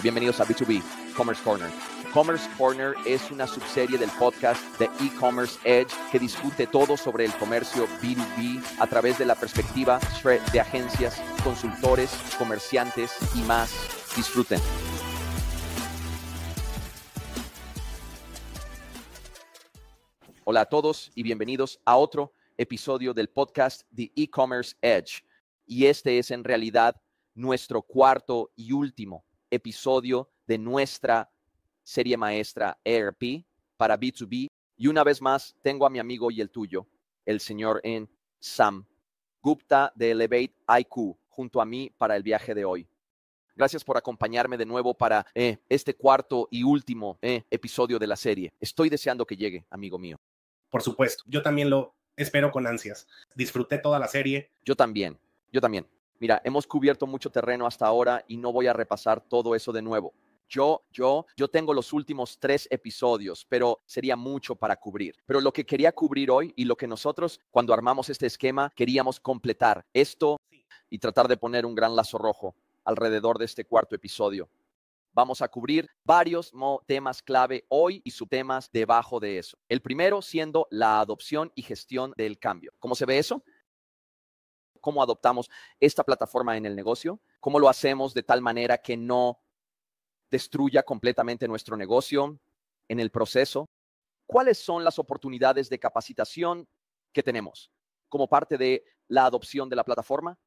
Bienvenidos a B2B, Commerce Corner. Commerce Corner es una subserie del podcast de E-Commerce Edge que discute todo sobre el comercio B2B a través de la perspectiva de agencias, consultores, comerciantes y más. Disfruten. Hola a todos y bienvenidos a otro episodio del podcast de E-Commerce Edge. Y este es en realidad nuestro cuarto y último episodio de nuestra serie maestra ERP para B2B. Y una vez más, tengo a mi amigo y el tuyo, el señor Sam Gupta de Elevate IQ, junto a mí para el viaje de hoy. Gracias por acompañarme de nuevo para este cuarto y último episodio de la serie. Estoy deseando que llegue, amigo mío. Por supuesto, yo también lo espero con ansias. Disfruté toda la serie. Yo también. Mira, hemos cubierto mucho terreno hasta ahora y no voy a repasar todo eso de nuevo. Yo tengo los últimos 3 episodios, pero sería mucho para cubrir. Pero lo que quería cubrir hoy y lo que nosotros, cuando armamos este esquema, queríamos completar esto y tratar de poner un gran lazo rojo alrededor de este cuarto episodio. Vamos a cubrir varios temas clave hoy y subtemas debajo de eso. El primero siendo la adopción y gestión del cambio. ¿Cómo se ve eso? ¿Cómo adoptamos esta plataforma en el negocio? ¿Cómo lo hacemos de tal manera que no destruya completamente nuestro negocio en el proceso? ¿Cuáles son las oportunidades de capacitación que tenemos como parte de la adopción de la plataforma?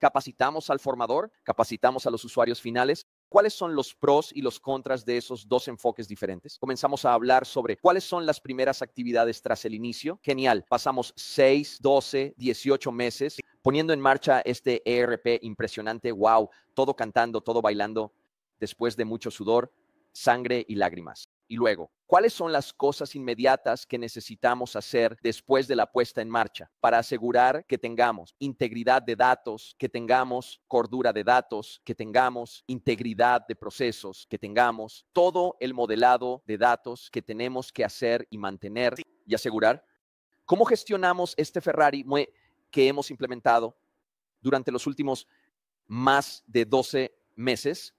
¿Capacitamos al formador? ¿Capacitamos a los usuarios finales? ¿Cuáles son los pros y los contras de esos dos enfoques diferentes? Comenzamos a hablar sobre cuáles son las primeras actividades tras el inicio. Genial. Pasamos 6, 12, 18 meses poniendo en marcha este ERP impresionante. Wow. Todo cantando, todo bailando después de mucho sudor, sangre y lágrimas. Y luego, ¿cuáles son las cosas inmediatas que necesitamos hacer después de la puesta en marcha para asegurar que tengamos integridad de datos, que tengamos cordura de datos, que tengamos integridad de procesos, que tengamos todo el modelado de datos que tenemos que hacer y mantener y asegurar? ¿Cómo gestionamos este Ferrari que hemos implementado durante los últimos más de 12 meses?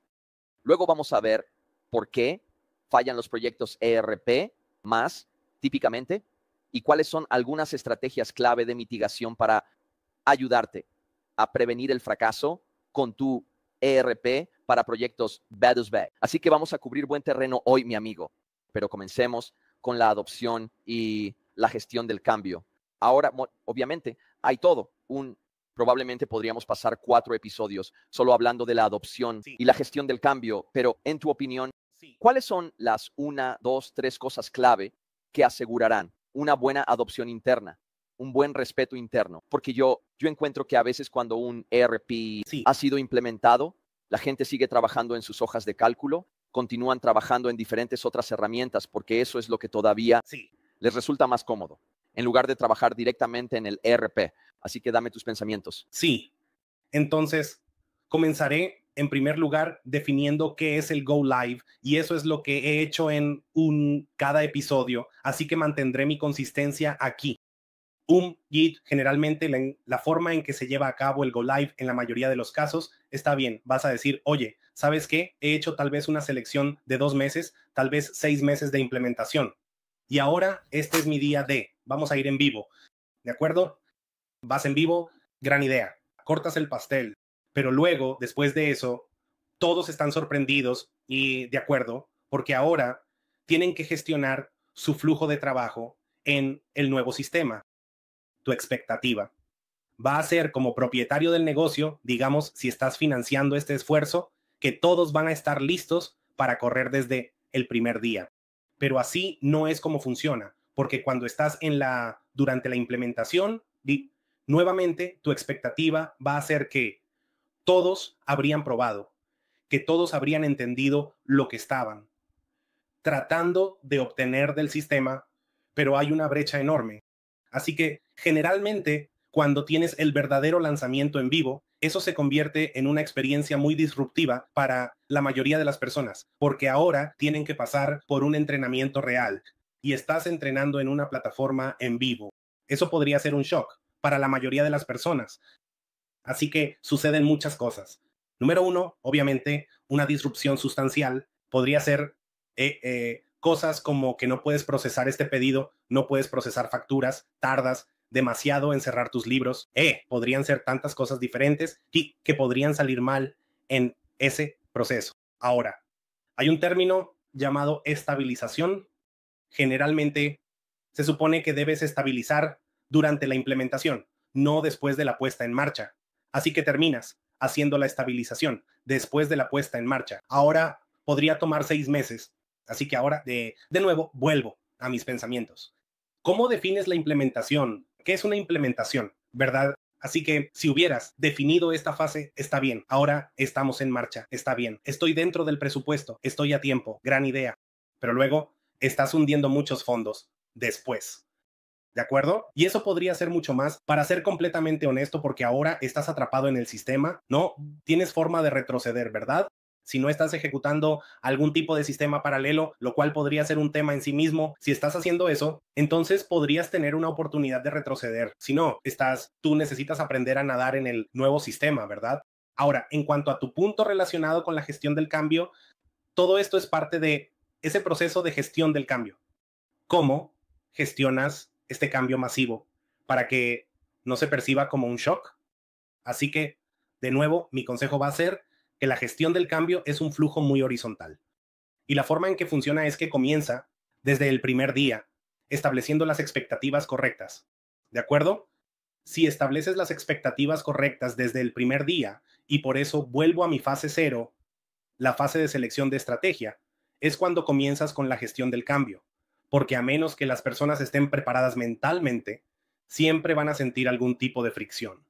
Luego vamos a ver por qué fallan los proyectos ERP más típicamente y cuáles son algunas estrategias clave de mitigación para ayudarte a prevenir el fracaso con tu ERP para proyectos bad as bad. Así que vamos a cubrir buen terreno hoy, mi amigo, pero comencemos con la adopción y la gestión del cambio. Ahora, obviamente, hay todo. Probablemente podríamos pasar 4 episodios solo hablando de la adopción y la gestión del cambio, pero en tu opinión, ¿cuáles son las 1, 2, 3 cosas clave que asegurarán una buena adopción interna, un buen respeto interno? Porque yo encuentro que a veces cuando un ERP ha sido implementado, la gente sigue trabajando en sus hojas de cálculo, continúan trabajando en diferentes otras herramientas porque eso es lo que todavía les resulta más cómodo, en lugar de trabajar directamente en el ERP. Así que dame tus pensamientos. Sí. Entonces, comenzaré en primer lugar definiendo qué es el Go Live y eso es lo que he hecho en cada episodio. Así que mantendré mi consistencia aquí. Un Git, generalmente la forma en que se lleva a cabo el Go Live en la mayoría de los casos está bien. Vas a decir, oye, ¿sabes qué? He hecho tal vez una selección de 2 meses, tal vez 6 meses de implementación. Y ahora este es mi día vamos a ir en vivo. ¿De acuerdo? Vas en vivo, gran idea, cortas el pastel, pero luego, después de eso, todos están sorprendidos y de acuerdo, porque ahora tienen que gestionar su flujo de trabajo en el nuevo sistema. Tu expectativa va a ser, como propietario del negocio, digamos, si estás financiando este esfuerzo, que todos van a estar listos para correr desde el primer día. Pero así no es como funciona, porque cuando estás durante la implementación, nuevamente, tu expectativa va a ser que todos habrían probado, que todos habrían entendido lo que estaban tratando de obtener del sistema, pero hay una brecha enorme. Así que generalmente, cuando tienes el verdadero lanzamiento en vivo, eso se convierte en una experiencia muy disruptiva para la mayoría de las personas, porque ahora tienen que pasar por un entrenamiento real y estás entrenando en una plataforma en vivo. Eso podría ser un shock para la mayoría de las personas. Así que suceden muchas cosas. Número 1, obviamente, una disrupción sustancial. Podría ser cosas como que no puedes procesar este pedido, no puedes procesar facturas, tardas demasiado en cerrar tus libros. Podrían ser tantas cosas diferentes y que podrían salir mal en ese proceso. Ahora, hay un término llamado estabilización. Generalmente se supone que debes estabilizar durante la implementación, no después de la puesta en marcha. Así que terminas haciendo la estabilización después de la puesta en marcha. Ahora podría tomar 6 meses. Así que ahora de nuevo vuelvo a mis pensamientos. ¿Cómo defines la implementación? ¿Qué es una implementación? ¿Verdad? Así que si hubieras definido esta fase, está bien. Ahora estamos en marcha, está bien. Estoy dentro del presupuesto, estoy a tiempo, gran idea. Pero luego estás hundiendo muchos fondos después. ¿De acuerdo? Y eso podría ser mucho más, para ser completamente honesto, porque ahora estás atrapado en el sistema, no tienes forma de retroceder, ¿verdad? Si no estás ejecutando algún tipo de sistema paralelo, lo cual podría ser un tema en sí mismo, si estás haciendo eso, entonces podrías tener una oportunidad de retroceder. Si no, tú necesitas aprender a nadar en el nuevo sistema, ¿verdad? Ahora, en cuanto a tu punto relacionado con la gestión del cambio, todo esto es parte de ese proceso de gestión del cambio. ¿Cómo gestionas este cambio masivo para que no se perciba como un shock? Así que, de nuevo, mi consejo va a ser que la gestión del cambio es un flujo muy horizontal. Y la forma en que funciona es que comienza desde el primer día, estableciendo las expectativas correctas. ¿De acuerdo? Si estableces las expectativas correctas desde el primer día, y por eso vuelvo a mi fase cero, la fase de selección de estrategia, es cuando comienzas con la gestión del cambio. Porque a menos que las personas estén preparadas mentalmente, siempre van a sentir algún tipo de fricción.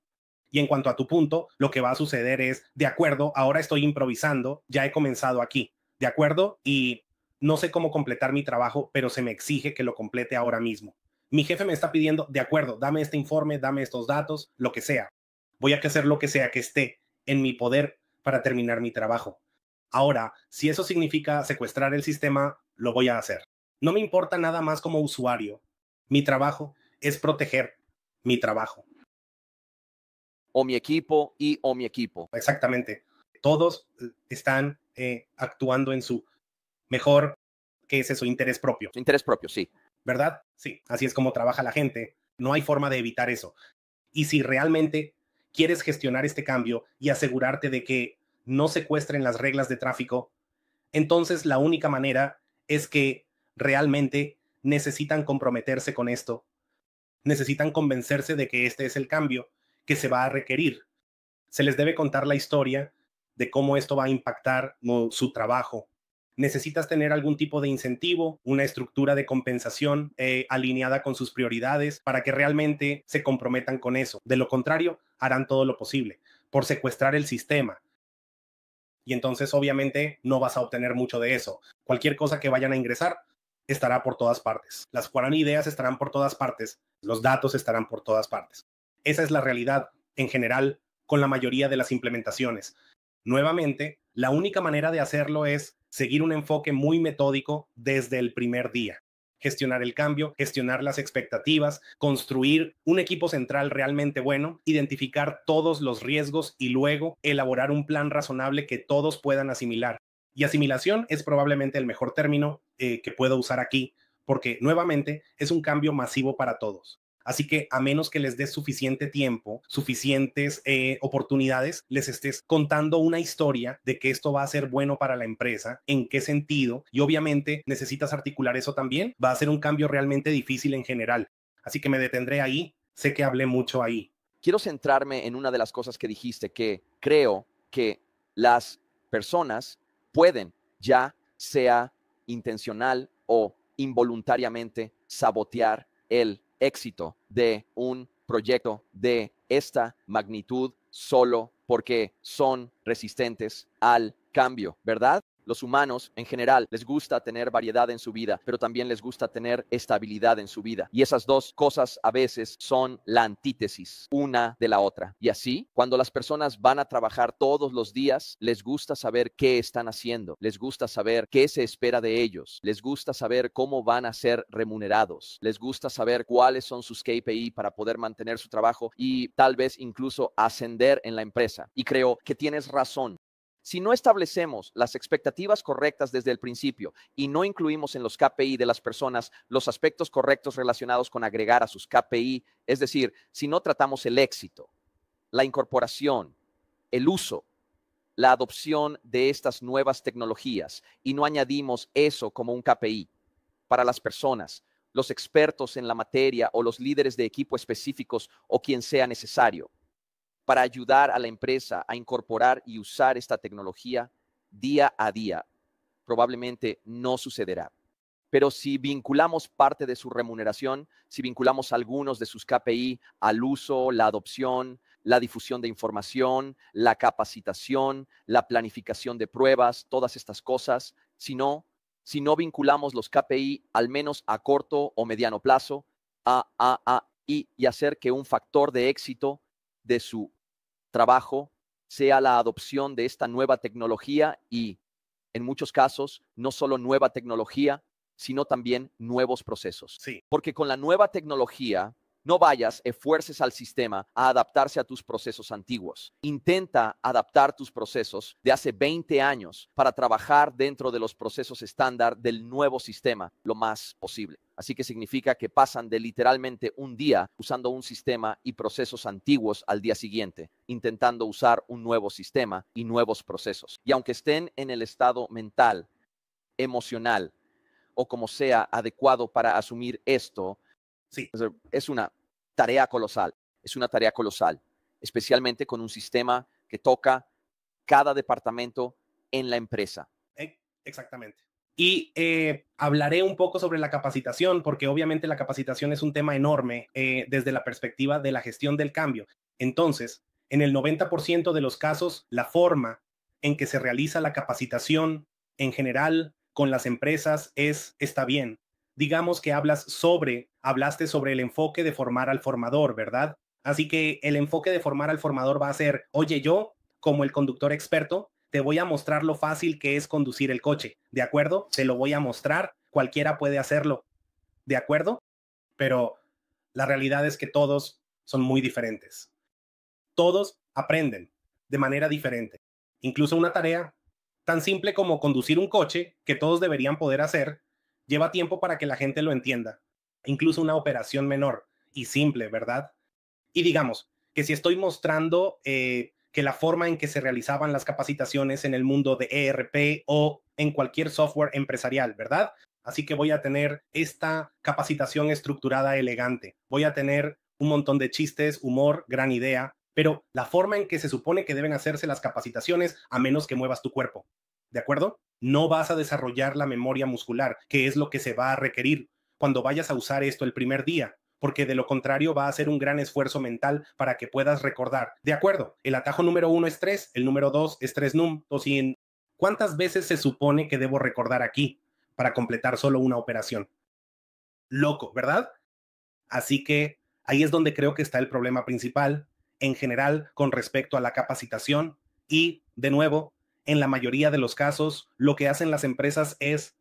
Y en cuanto a tu punto, lo que va a suceder es, de acuerdo, ahora estoy improvisando, ya he comenzado aquí, de acuerdo, y no sé cómo completar mi trabajo, pero se me exige que lo complete ahora mismo. Mi jefe me está pidiendo, de acuerdo, dame este informe, dame estos datos, lo que sea. Voy a hacer lo que sea que esté en mi poder para terminar mi trabajo. Ahora, si eso significa secuestrar el sistema, lo voy a hacer. No me importa nada más como usuario. Mi trabajo es proteger mi trabajo. O mi equipo o mi equipo. Exactamente. Todos están actuando en su mejor, ¿qué es eso? Interés propio. Su interés propio, sí. ¿Verdad? Sí, así es como trabaja la gente. No hay forma de evitar eso. Y si realmente quieres gestionar este cambio y asegurarte de que no secuestren las reglas de tráfico, entonces la única manera es que realmente necesitan comprometerse con esto. Necesitan convencerse de que este es el cambio que se va a requerir. Se les debe contar la historia de cómo esto va a impactar su trabajo. Necesitas tener algún tipo de incentivo, una estructura de compensación alineada con sus prioridades para que realmente se comprometan con eso. De lo contrario, harán todo lo posible por secuestrar el sistema. Y entonces obviamente no vas a obtener mucho de eso. Cualquier cosa que vayan a ingresar estará por todas partes. Las 40 ideas estarán por todas partes. Los datos estarán por todas partes. Esa es la realidad en general con la mayoría de las implementaciones. Nuevamente, la única manera de hacerlo es seguir un enfoque muy metódico desde el primer día. Gestionar el cambio, gestionar las expectativas, construir un equipo central realmente bueno, identificar todos los riesgos y luego elaborar un plan razonable que todos puedan asimilar. Y asimilación es probablemente el mejor término que puedo usar aquí, porque nuevamente es un cambio masivo para todos. Así que a menos que les des suficiente tiempo, suficientes oportunidades, les estés contando una historia de que esto va a ser bueno para la empresa, en qué sentido, y obviamente necesitas articular eso también, va a ser un cambio realmente difícil en general. Así que me detendré ahí, sé que hablé mucho ahí. Quiero centrarme en una de las cosas que dijiste, que creo que las personas pueden, ya sea intencional o involuntariamente, sabotear el éxito de un proyecto de esta magnitud solo porque son resistentes al cambio, ¿verdad? Los humanos en general les gusta tener variedad en su vida, pero también les gusta tener estabilidad en su vida. Y esas dos cosas a veces son la antítesis una de la otra. Y así, cuando las personas van a trabajar todos los días, les gusta saber qué están haciendo, les gusta saber qué se espera de ellos, les gusta saber cómo van a ser remunerados, les gusta saber cuáles son sus KPI para poder mantener su trabajo y tal vez incluso ascender en la empresa. Y creo que tienes razón. Si no establecemos las expectativas correctas desde el principio y no incluimos en los KPI de las personas los aspectos correctos relacionados con agregar a sus KPI, es decir, si no tratamos el éxito, la incorporación, el uso, la adopción de estas nuevas tecnologías y no añadimos eso como un KPI para las personas, los expertos en la materia o los líderes de equipo específicos o quien sea necesario, para ayudar a la empresa a incorporar y usar esta tecnología día a día, probablemente no sucederá. Pero si vinculamos parte de su remuneración, si vinculamos algunos de sus KPI al uso, la adopción, la difusión de información, la capacitación, la planificación de pruebas, todas estas cosas, si no vinculamos los KPI al menos a corto o mediano plazo, y hacer que un factor de éxito de su trabajo sea la adopción de esta nueva tecnología y, en muchos casos, no solo nueva tecnología, sino también nuevos procesos. Sí. Porque con la nueva tecnología, no vayas, esfuerces al sistema a adaptarse a tus procesos antiguos. Intenta adaptar tus procesos de hace 20 años para trabajar dentro de los procesos estándar del nuevo sistema lo más posible. Así que significa que pasan de literalmente un día usando un sistema y procesos antiguos al día siguiente, intentando usar un nuevo sistema y nuevos procesos. Y aunque estén en el estado mental, emocional o como sea adecuado para asumir esto, sí, es una tarea colosal, especialmente con un sistema que toca cada departamento en la empresa. Exactamente. Y hablaré un poco sobre la capacitación, porque obviamente la capacitación es un tema enorme desde la perspectiva de la gestión del cambio. Entonces, en el 90% de los casos, la forma en que se realiza la capacitación en general con las empresas está bien. Digamos que hablaste sobre el enfoque de formar al formador, ¿verdad? Así que el enfoque de formar al formador va a ser, oye, yo, como el conductor experto, te voy a mostrar lo fácil que es conducir el coche, ¿de acuerdo? Te lo voy a mostrar, cualquiera puede hacerlo, ¿de acuerdo? Pero la realidad es que todos son muy diferentes. Todos aprenden de manera diferente. Incluso una tarea tan simple como conducir un coche, que todos deberían poder hacer, lleva tiempo para que la gente lo entienda. Incluso una operación menor y simple, ¿verdad? Y digamos que si estoy mostrando que la forma en que se realizaban las capacitaciones en el mundo de ERP o en cualquier software empresarial, ¿verdad? Así que voy a tener esta capacitación estructurada elegante. Voy a tener un montón de chistes, humor, gran idea, pero la forma en que se supone que deben hacerse las capacitaciones, a menos que muevas tu cuerpo, ¿de acuerdo? No vas a desarrollar la memoria muscular, que es lo que se va a requerir cuando vayas a usar esto el primer día, porque de lo contrario va a ser un gran esfuerzo mental para que puedas recordar. De acuerdo, el atajo número 1 es 3, el número 2 es 3 num, ¿cuántas veces se supone que debo recordar aquí para completar solo una operación? Loco, ¿verdad? Así que ahí es donde creo que está el problema principal, en general, con respecto a la capacitación y, de nuevo, en la mayoría de los casos, lo que hacen las empresas es,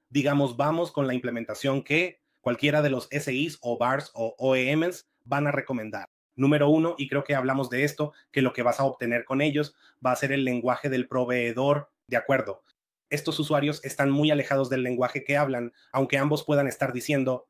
digamos, vamos con la implementación que cualquiera de los SIs o VARs o OEMs van a recomendar. Número 1, y creo que hablamos de esto, que lo que vas a obtener con ellos va a ser el lenguaje del proveedor, de acuerdo. Estos usuarios están muy alejados del lenguaje que hablan, aunque ambos puedan estar diciendo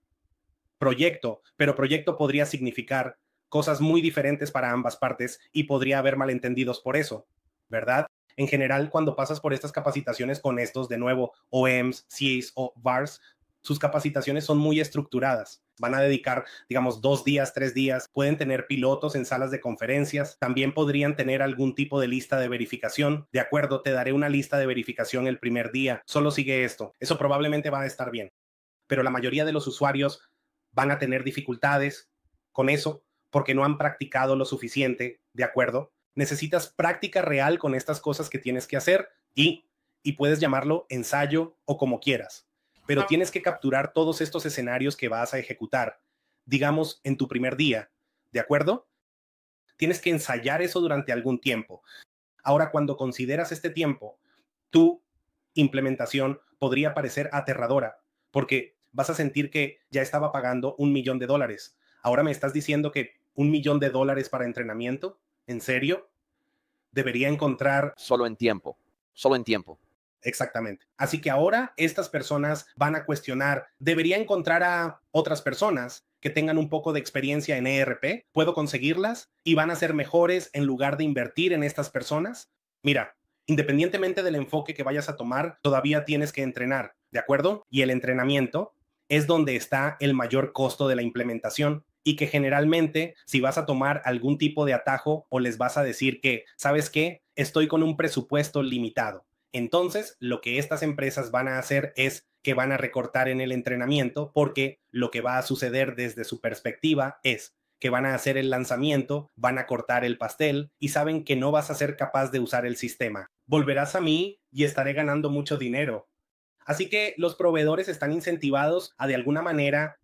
proyecto, pero proyecto podría significar cosas muy diferentes para ambas partes y podría haber malentendidos por eso, ¿verdad? En general, cuando pasas por estas capacitaciones con estos, de nuevo, OEMs, CIs o VARs, sus capacitaciones son muy estructuradas. Van a dedicar, digamos, 2 días, 3 días. Pueden tener pilotos en salas de conferencias. También podrían tener algún tipo de lista de verificación. De acuerdo, te daré una lista de verificación el primer día. Solo sigue esto. Eso probablemente va a estar bien. Pero la mayoría de los usuarios van a tener dificultades con eso porque no han practicado lo suficiente, ¿de acuerdo? Necesitas práctica real con estas cosas que tienes que hacer y puedes llamarlo ensayo o como quieras, pero tienes que capturar todos estos escenarios que vas a ejecutar, digamos, en tu primer día, ¿de acuerdo? Tienes que ensayar eso durante algún tiempo. Ahora, cuando consideras este tiempo, tu implementación podría parecer aterradora, porque vas a sentir que ya estaba pagando $1,000,000. Ahora me estás diciendo que $1,000,000 para entrenamiento. ¿En serio? Debería encontrar solo en tiempo. solo en tiempo. Exactamente. Así que ahora estas personas van a cuestionar, ¿debería encontrar a otras personas que tengan un poco de experiencia en ERP? ¿Puedo conseguirlas? ¿Y van a ser mejores en lugar de invertir en estas personas? Mira, independientemente del enfoque que vayas a tomar, todavía tienes que entrenar, ¿de acuerdo? Y el entrenamiento es donde está el mayor costo de la implementación y que generalmente si vas a tomar algún tipo de atajo o les vas a decir que, ¿sabes qué? Estoy con un presupuesto limitado. Entonces, lo que estas empresas van a hacer es que van a recortar en el entrenamiento porque lo que va a suceder desde su perspectiva es que van a hacer el lanzamiento, van a cortar el pastel y saben que no vas a ser capaz de usar el sistema. Volverás a mí y estaré ganando mucho dinero. Así que los proveedores están incentivados a de alguna manera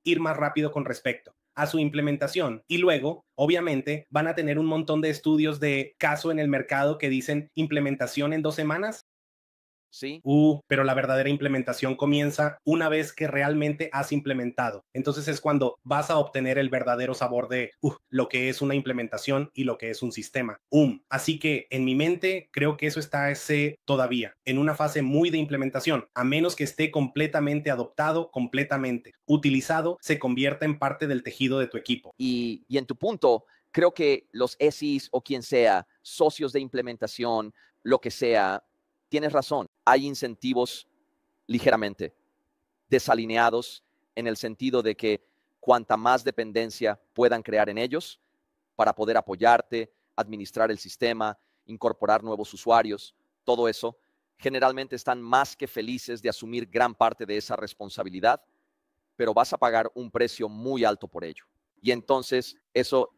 ir más rápido con respecto a su implementación. Y luego, obviamente, van a tener un montón de estudios de caso en el mercado que dicen implementación en 2 semanas. ¿Sí? Pero la verdadera implementación comienza una vez que realmente has implementado. Entonces es cuando vas a obtener el verdadero sabor de lo que es una implementación y lo que es un sistema. Así que en mi mente creo que eso está todavía en una fase muy de implementación, a menos que esté completamente adoptado, completamente utilizado, se convierta en parte del tejido de tu equipo. Y en tu punto, creo que los SIs o quien sea, socios de implementación, lo que sea, tienes razón. Hay incentivos ligeramente desalineados en el sentido de que cuanta más dependencia puedan crear en ellos para poder apoyarte, administrar el sistema, incorporar nuevos usuarios, todo eso, generalmente están más que felices de asumir gran parte de esa responsabilidad, pero vas a pagar un precio muy alto por ello. Y entonces eso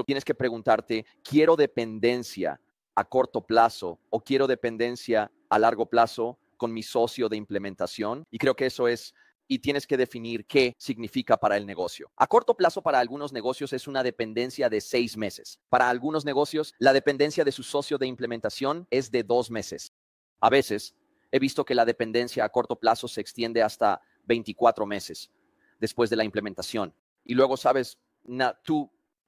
tienes que preguntarte, ¿quiero dependencia a corto plazo o quiero dependencia a largo plazo con mi socio de implementación? Y creo que eso es, y tienes que definir qué significa para el negocio. A corto plazo para algunos negocios es una dependencia de 6 meses. Para algunos negocios, la dependencia de su socio de implementación es de 2 meses. A veces, he visto que la dependencia a corto plazo se extiende hasta 24 meses después de la implementación. Y luego, sabes,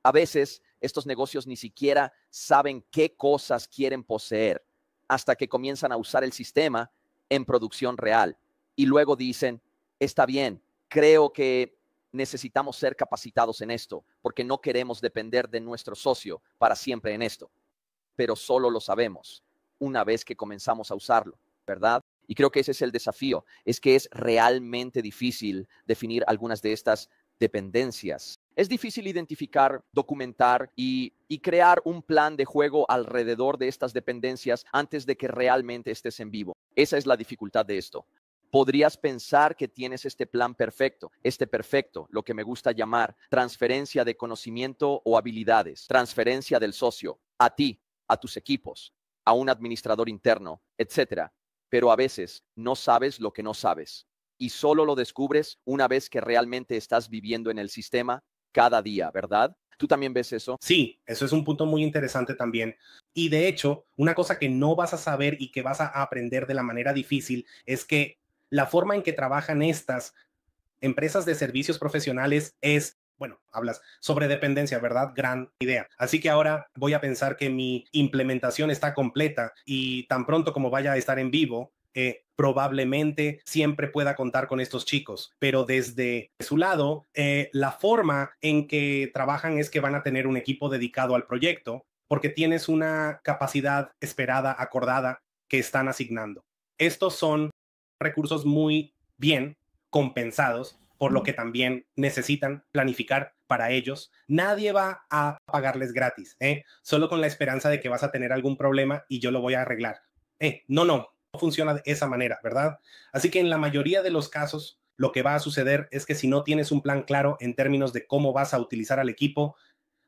a veces estos negocios ni siquiera saben qué cosas quieren poseer hasta que comienzan a usar el sistema en producción real. Y luego dicen, está bien, creo que necesitamos ser capacitados en esto porque no queremos depender de nuestro socio para siempre en esto. Pero solo lo sabemos una vez que comenzamos a usarlo, ¿verdad? Y creo que ese es el desafío, es que es realmente difícil definir algunas de estas dependencias. Es difícil identificar, documentar y crear un plan de juego alrededor de estas dependencias antes de que realmente estés en vivo. Esa es la dificultad de esto. Podrías pensar que tienes este plan perfecto, lo que me gusta llamar transferencia de conocimiento o habilidades, transferencia del socio a ti, a tus equipos, a un administrador interno, etcétera. Pero a veces no sabes lo que no sabes y solo lo descubres una vez que realmente estás viviendo en el sistema cada día, ¿verdad? ¿Tú también ves eso? Sí, eso es un punto muy interesante también. Y de hecho, una cosa que no vas a saber y que vas a aprender de la manera difícil es que la forma en que trabajan estas empresas de servicios profesionales es, bueno, hablas sobre dependencia, ¿verdad? Gran idea. Así que ahora voy a pensar que mi implementación está completa y tan pronto como vaya a estar en vivo, probablemente siempre pueda contar con estos chicos, pero desde su lado, la forma en que trabajan es que van a tener un equipo dedicado al proyecto porque tienes una capacidad esperada, acordada, que están asignando. Estos son recursos muy bien compensados, por lo que también necesitan planificar para ellos. Nadie va a pagarles gratis, solo con la esperanza de que vas a tener algún problema y yo lo voy a arreglar. No funciona de esa manera, ¿verdad? Así que en la mayoría de los casos, lo que va a suceder es que si no tienes un plan claro en términos de cómo vas a utilizar al equipo,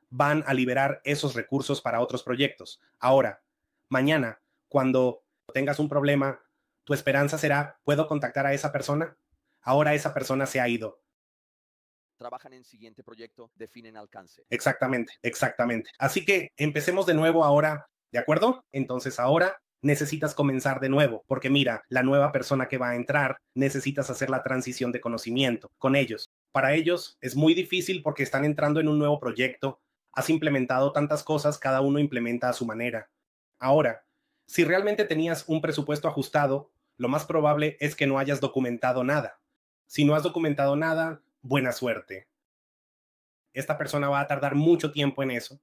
van a liberar esos recursos para otros proyectos. Ahora, mañana, cuando tengas un problema, tu esperanza será, ¿puedo contactar a esa persona? Ahora esa persona se ha ido. Trabajan en siguiente proyecto, definen alcance. Exactamente, exactamente. Así que empecemos de nuevo ahora, ¿de acuerdo? Entonces ahora necesitas comenzar de nuevo, porque mira, la nueva persona que va a entrar, necesitas hacer la transición de conocimiento con ellos. Para ellos es muy difícil porque están entrando en un nuevo proyecto, has implementado tantas cosas, cada uno implementa a su manera. Ahora, Si realmente tenías un presupuesto ajustado, lo más probable es que no hayas documentado nada. Si no has documentado nada, buena suerte. Esta persona va a tardar mucho tiempo en eso.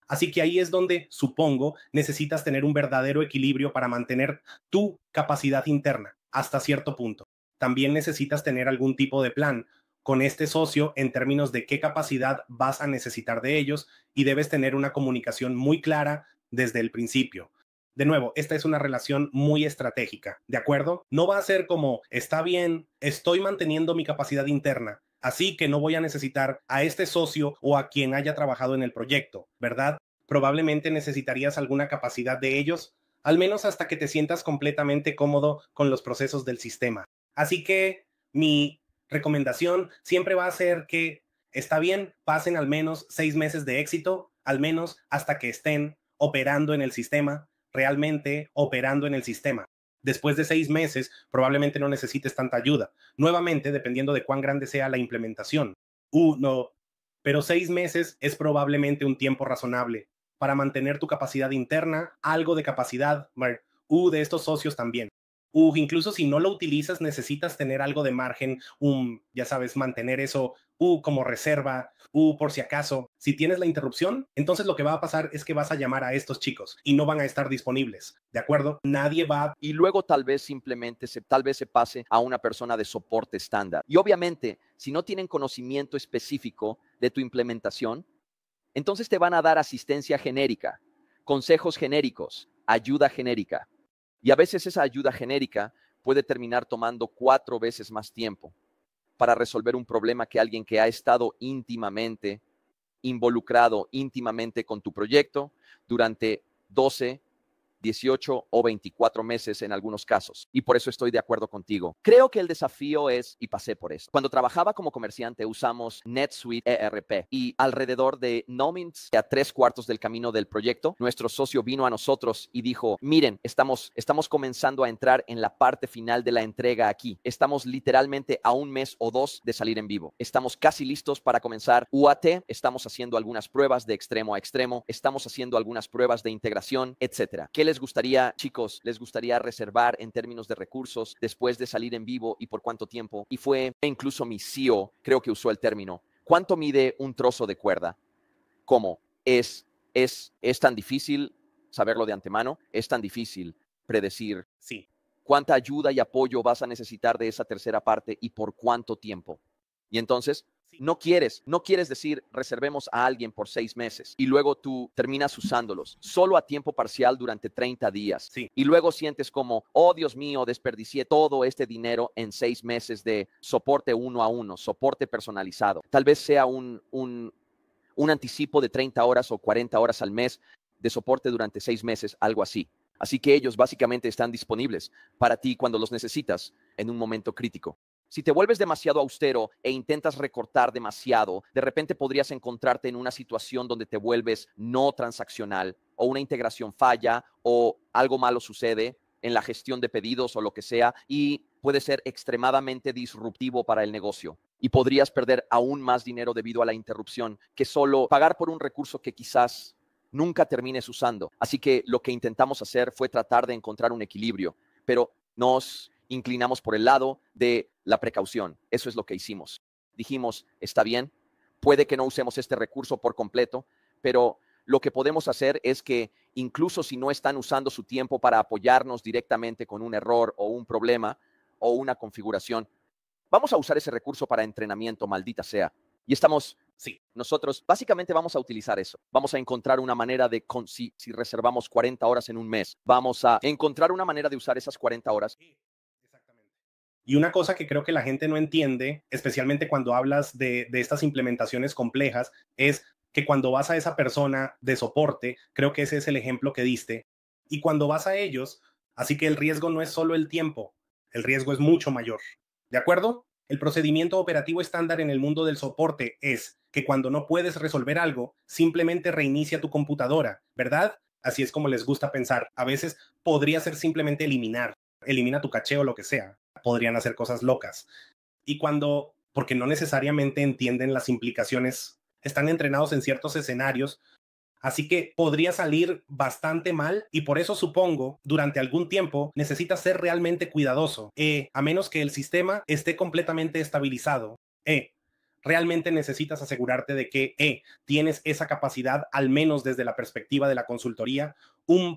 Así que ahí es donde, supongo, necesitas tener un verdadero equilibrio para mantener tu capacidad interna hasta cierto punto. También necesitas tener algún tipo de plan con este socio en términos de qué capacidad vas a necesitar de ellos y debes tener una comunicación muy clara desde el principio. De nuevo, esta es una relación muy estratégica, ¿de acuerdo? No va a ser como, está bien, estoy manteniendo mi capacidad interna, así que no voy a necesitar a este socio o a quien haya trabajado en el proyecto, ¿verdad? Probablemente necesitarías alguna capacidad de ellos, al menos hasta que te sientas completamente cómodo con los procesos del sistema. Así que mi recomendación siempre va a ser que está bien, pasen al menos 6 meses de éxito, al menos hasta que estén operando en el sistema, realmente operando en el sistema. Después de 6 meses, probablemente no necesites tanta ayuda. Nuevamente, dependiendo de cuán grande sea la implementación. No, pero 6 meses es probablemente un tiempo razonable para mantener tu capacidad interna, algo de capacidad, de estos socios también. Incluso si no lo utilizas, necesitas tener algo de margen, ya sabes, mantener eso como reserva, por si acaso. Si tienes la interrupción, entonces lo que va a pasar es que vas a llamar a estos chicos y no van a estar disponibles, ¿de acuerdo? Nadie va. Y luego tal vez simplemente tal vez se pase a una persona de soporte estándar. Y obviamente, si no tienen conocimiento específico de tu implementación, entonces te van a dar asistencia genérica, consejos genéricos, ayuda genérica. Y a veces esa ayuda genérica puede terminar tomando 4 veces más tiempo para resolver un problema que alguien que ha estado íntimamente involucrado íntimamente con tu proyecto durante 12, 18 o 24 meses en algunos casos. Y por eso estoy de acuerdo contigo. Creo que el desafío es, y pasé por esto, cuando trabajaba como comerciante usamos NetSuite ERP y alrededor de no means a 3/4 del camino del proyecto, nuestro socio vino a nosotros y dijo, miren, estamos comenzando a entrar en la parte final de la entrega aquí. Estamos literalmente a 1 mes o 2 de salir en vivo. Estamos casi listos para comenzar UAT. Estamos haciendo algunas pruebas de extremo a extremo. Estamos haciendo algunas pruebas de integración, etcétera. ¿Qué les gustaría, chicos? ¿Les gustaría reservar en términos de recursos después de salir en vivo y por cuánto tiempo? Y fue incluso mi CEO, creo que usó el término. ¿Cuánto mide un trozo de cuerda? ¿Cómo? ¿Es tan difícil saberlo de antemano? ¿Es tan difícil predecir? Sí. ¿Cuánta ayuda y apoyo vas a necesitar de esa tercera parte y por cuánto tiempo? Y entonces no quieres decir reservemos a alguien por 6 meses y luego tú terminas usándolos solo a tiempo parcial durante 30 días. Sí. Y luego sientes como, oh Dios mío, desperdicié todo este dinero en 6 meses de soporte 1-a-1, soporte personalizado. Tal vez sea un anticipo de 30 horas o 40 horas al mes de soporte durante 6 meses, algo así. Así que ellos básicamente están disponibles para ti cuando los necesitas en un momento crítico. Si te vuelves demasiado austero e intentas recortar demasiado, de repente podrías encontrarte en una situación donde te vuelves no transaccional o una integración falla o algo malo sucede en la gestión de pedidos o lo que sea y puede ser extremadamente disruptivo para el negocio y podrías perder aún más dinero debido a la interrupción que solo pagar por un recurso que quizás nunca termines usando. Así que lo que intentamos hacer fue tratar de encontrar un equilibrio, pero nos inclinamos por el lado de la precaución. Eso es lo que hicimos. Dijimos, está bien, puede que no usemos este recurso por completo, pero lo que podemos hacer es que incluso si no están usando su tiempo para apoyarnos directamente con un error o un problema o una configuración, vamos a usar ese recurso para entrenamiento, maldita sea. Y nosotros básicamente vamos a utilizar eso. Vamos a encontrar una manera de, si reservamos 40 horas en un mes, vamos a encontrar una manera de usar esas 40 horas. Exactamente. Y una cosa que creo que la gente no entiende, especialmente cuando hablas de estas implementaciones complejas, es que cuando vas a esa persona de soporte, creo que ese es el ejemplo que diste, y cuando vas a ellos, así que el riesgo no es solo el tiempo, el riesgo es mucho mayor. ¿De acuerdo? El procedimiento operativo estándar en el mundo del soporte es que cuando no puedes resolver algo, simplemente reinicia tu computadora, ¿verdad? Así es como les gusta pensar. A veces podría ser simplemente elimina tu caché o lo que sea. Podrían hacer cosas locas. Y porque no necesariamente entienden las implicaciones, están entrenados en ciertos escenarios, Así que podría salir bastante mal y por eso supongo durante algún tiempo necesitas ser realmente cuidadoso, a menos que el sistema esté completamente estabilizado. Realmente necesitas asegurarte de que tienes esa capacidad, al menos desde la perspectiva de la consultoría,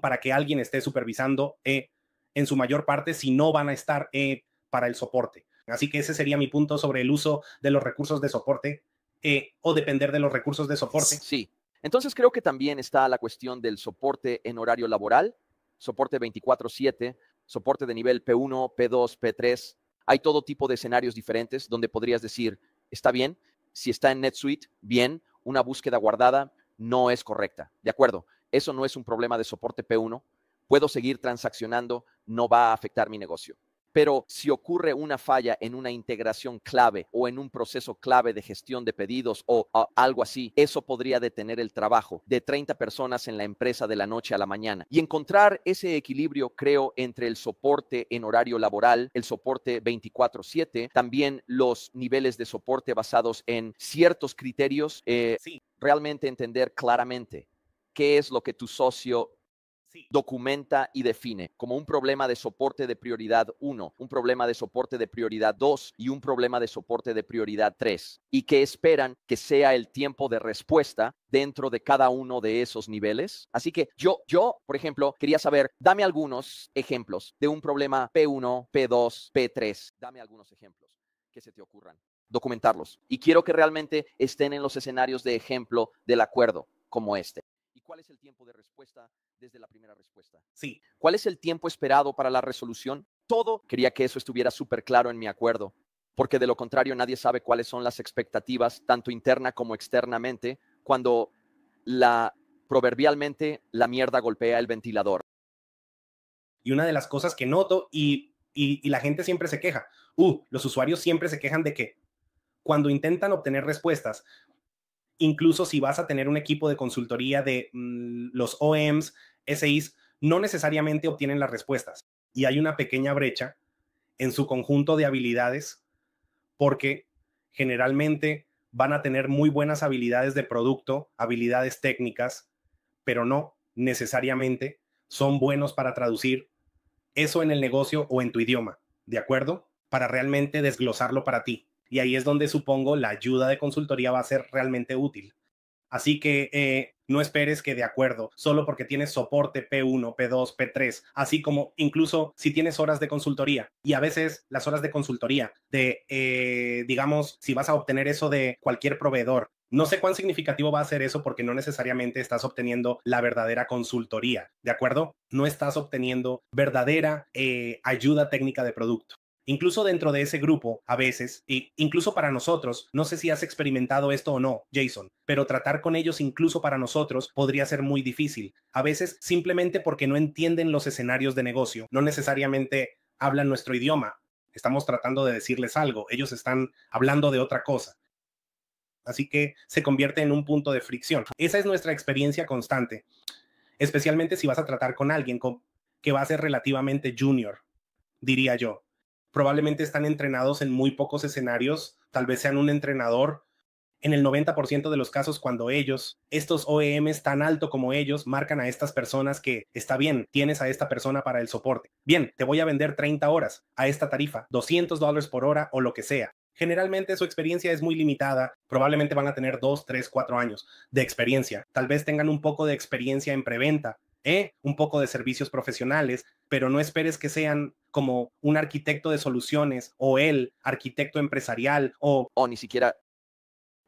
para que alguien esté supervisando en su mayor parte, si no van a estar para el soporte. Así que ese sería mi punto sobre el uso de los recursos de soporte o depender de los recursos de soporte. Sí. Entonces creo que también está la cuestión del soporte en horario laboral, soporte 24/7, soporte de nivel P1, P2, P3. Hay todo tipo de escenarios diferentes donde podrías decir, está bien, si está en NetSuite, bien, una búsqueda guardada no es correcta. De acuerdo, eso no es un problema de soporte P1, puedo seguir transaccionando, no va a afectar mi negocio. Pero si ocurre una falla en una integración clave o en un proceso clave de gestión de pedidos o algo así, eso podría detener el trabajo de 30 personas en la empresa de la noche a la mañana. Y encontrar ese equilibrio, creo, entre el soporte en horario laboral, el soporte 24/7, también los niveles de soporte basados en ciertos criterios, realmente entender claramente qué es lo que tu socio documenta y define como un problema de soporte de prioridad 1, un problema de soporte de prioridad 2 y un problema de soporte de prioridad 3. Y que esperan que sea el tiempo de respuesta dentro de cada uno de esos niveles. Así que yo, por ejemplo, quería saber, dame algunos ejemplos de un problema P1, P2, P3. Dame algunos ejemplos que se te ocurran. Documentarlos. Y quiero que realmente estén en los escenarios de ejemplo del acuerdo como este. ¿Y cuál es el tiempo de respuesta desde la primera respuesta? Sí. ¿Cuál es el tiempo esperado para la resolución? Todo. Quería que eso estuviera súper claro en mi acuerdo, porque de lo contrario nadie sabe cuáles son las expectativas, tanto interna como externamente, cuando proverbialmente la mierda golpea el ventilador. Y una de las cosas que noto y la gente siempre se queja, los usuarios siempre se quejan de que cuando intentan obtener respuestas, incluso si vas a tener un equipo de consultoría de los OEMs, SIs, no necesariamente obtienen las respuestas. Y hay una pequeña brecha en su conjunto de habilidades porque generalmente van a tener muy buenas habilidades de producto, habilidades técnicas, pero no necesariamente son buenos para traducir eso en el negocio o en tu idioma, ¿de acuerdo? Para realmente desglosarlo para ti. Y ahí es donde supongo la ayuda de consultoría va a ser realmente útil. Así que no esperes que de acuerdo, solo porque tienes soporte P1, P2, P3, así como incluso si tienes horas de consultoría. Y a veces las horas de consultoría, digamos, si vas a obtener eso de cualquier proveedor, no sé cuán significativo va a ser eso porque no necesariamente estás obteniendo la verdadera consultoría, ¿de acuerdo? No estás obteniendo verdadera ayuda técnica de producto. Incluso dentro de ese grupo, a veces, e incluso para nosotros, no sé si has experimentado esto o no, Jason, pero tratar con ellos incluso para nosotros podría ser muy difícil. A veces simplemente porque no entienden los escenarios de negocio, no necesariamente hablan nuestro idioma. Estamos tratando de decirles algo, ellos están hablando de otra cosa. Así que se convierte en un punto de fricción. Esa es nuestra experiencia constante, especialmente si vas a tratar con alguien que va a ser relativamente junior, diría yo. Probablemente están entrenados en muy pocos escenarios, tal vez sean un entrenador. En el 90% de los casos, cuando estos OEMs tan alto como ellos, marcan a estas personas que está bien, tienes a esta persona para el soporte. Bien, te voy a vender 30 horas a esta tarifa, $200 por hora o lo que sea. Generalmente su experiencia es muy limitada, probablemente van a tener 2, 3, 4 años de experiencia. Tal vez tengan un poco de experiencia en preventa, un poco de servicios profesionales, pero no esperes que sean como un arquitecto de soluciones o el arquitecto empresarial o ni siquiera,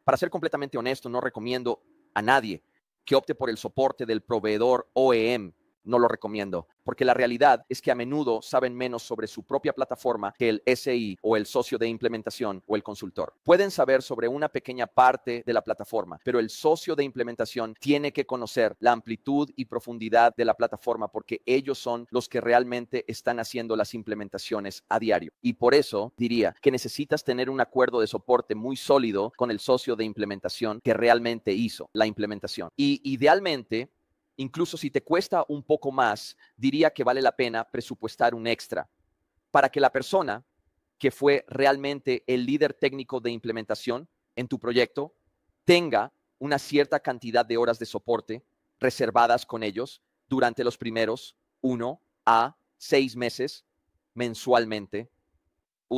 para ser completamente honesto, no recomiendo a nadie que opte por el soporte del proveedor OEM. No lo recomiendo, porque la realidad es que a menudo saben menos sobre su propia plataforma que el SI o el socio de implementación o el consultor. Pueden saber sobre una pequeña parte de la plataforma, pero el socio de implementación tiene que conocer la amplitud y profundidad de la plataforma porque ellos son los que realmente están haciendo las implementaciones a diario. Y por eso diría que necesitas tener un acuerdo de soporte muy sólido con el socio de implementación que realmente hizo la implementación. Y idealmente, incluso si te cuesta un poco más, diría que vale la pena presupuestar un extra para que la persona que fue realmente el líder técnico de implementación en tu proyecto tenga una cierta cantidad de horas de soporte reservadas con ellos durante los primeros 1 a 6 meses mensualmente.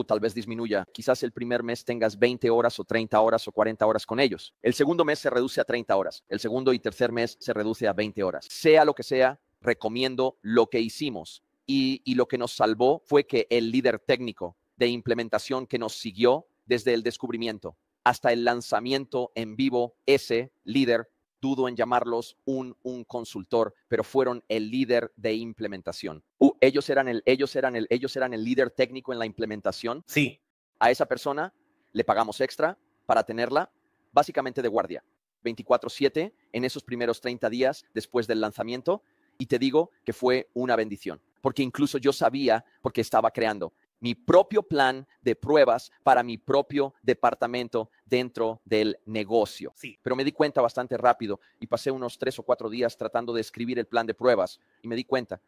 Tal vez disminuya. Quizás el primer mes tengas 20 horas o 30 horas o 40 horas con ellos. El segundo mes se reduce a 30 horas. El segundo y tercer mes se reduce a 20 horas. Sea lo que sea, recomiendo lo que hicimos. Y lo que nos salvó fue que el líder técnico de implementación que nos siguió desde el descubrimiento hasta el lanzamiento en vivo, ese líder, dudo en llamarlos un consultor, pero fueron el líder de implementación. Ellos eran el líder técnico en la implementación. Sí. A esa persona le pagamos extra para tenerla básicamente de guardia, 24/7 en esos primeros 30 días después del lanzamiento. Y te digo que fue una bendición, porque incluso yo sabía, porque estaba creando mi propio plan de pruebas para mi propio departamento dentro del negocio. Sí. Pero me di cuenta bastante rápido y pasé unos 3 o 4 días tratando de escribir el plan de pruebas y me di cuenta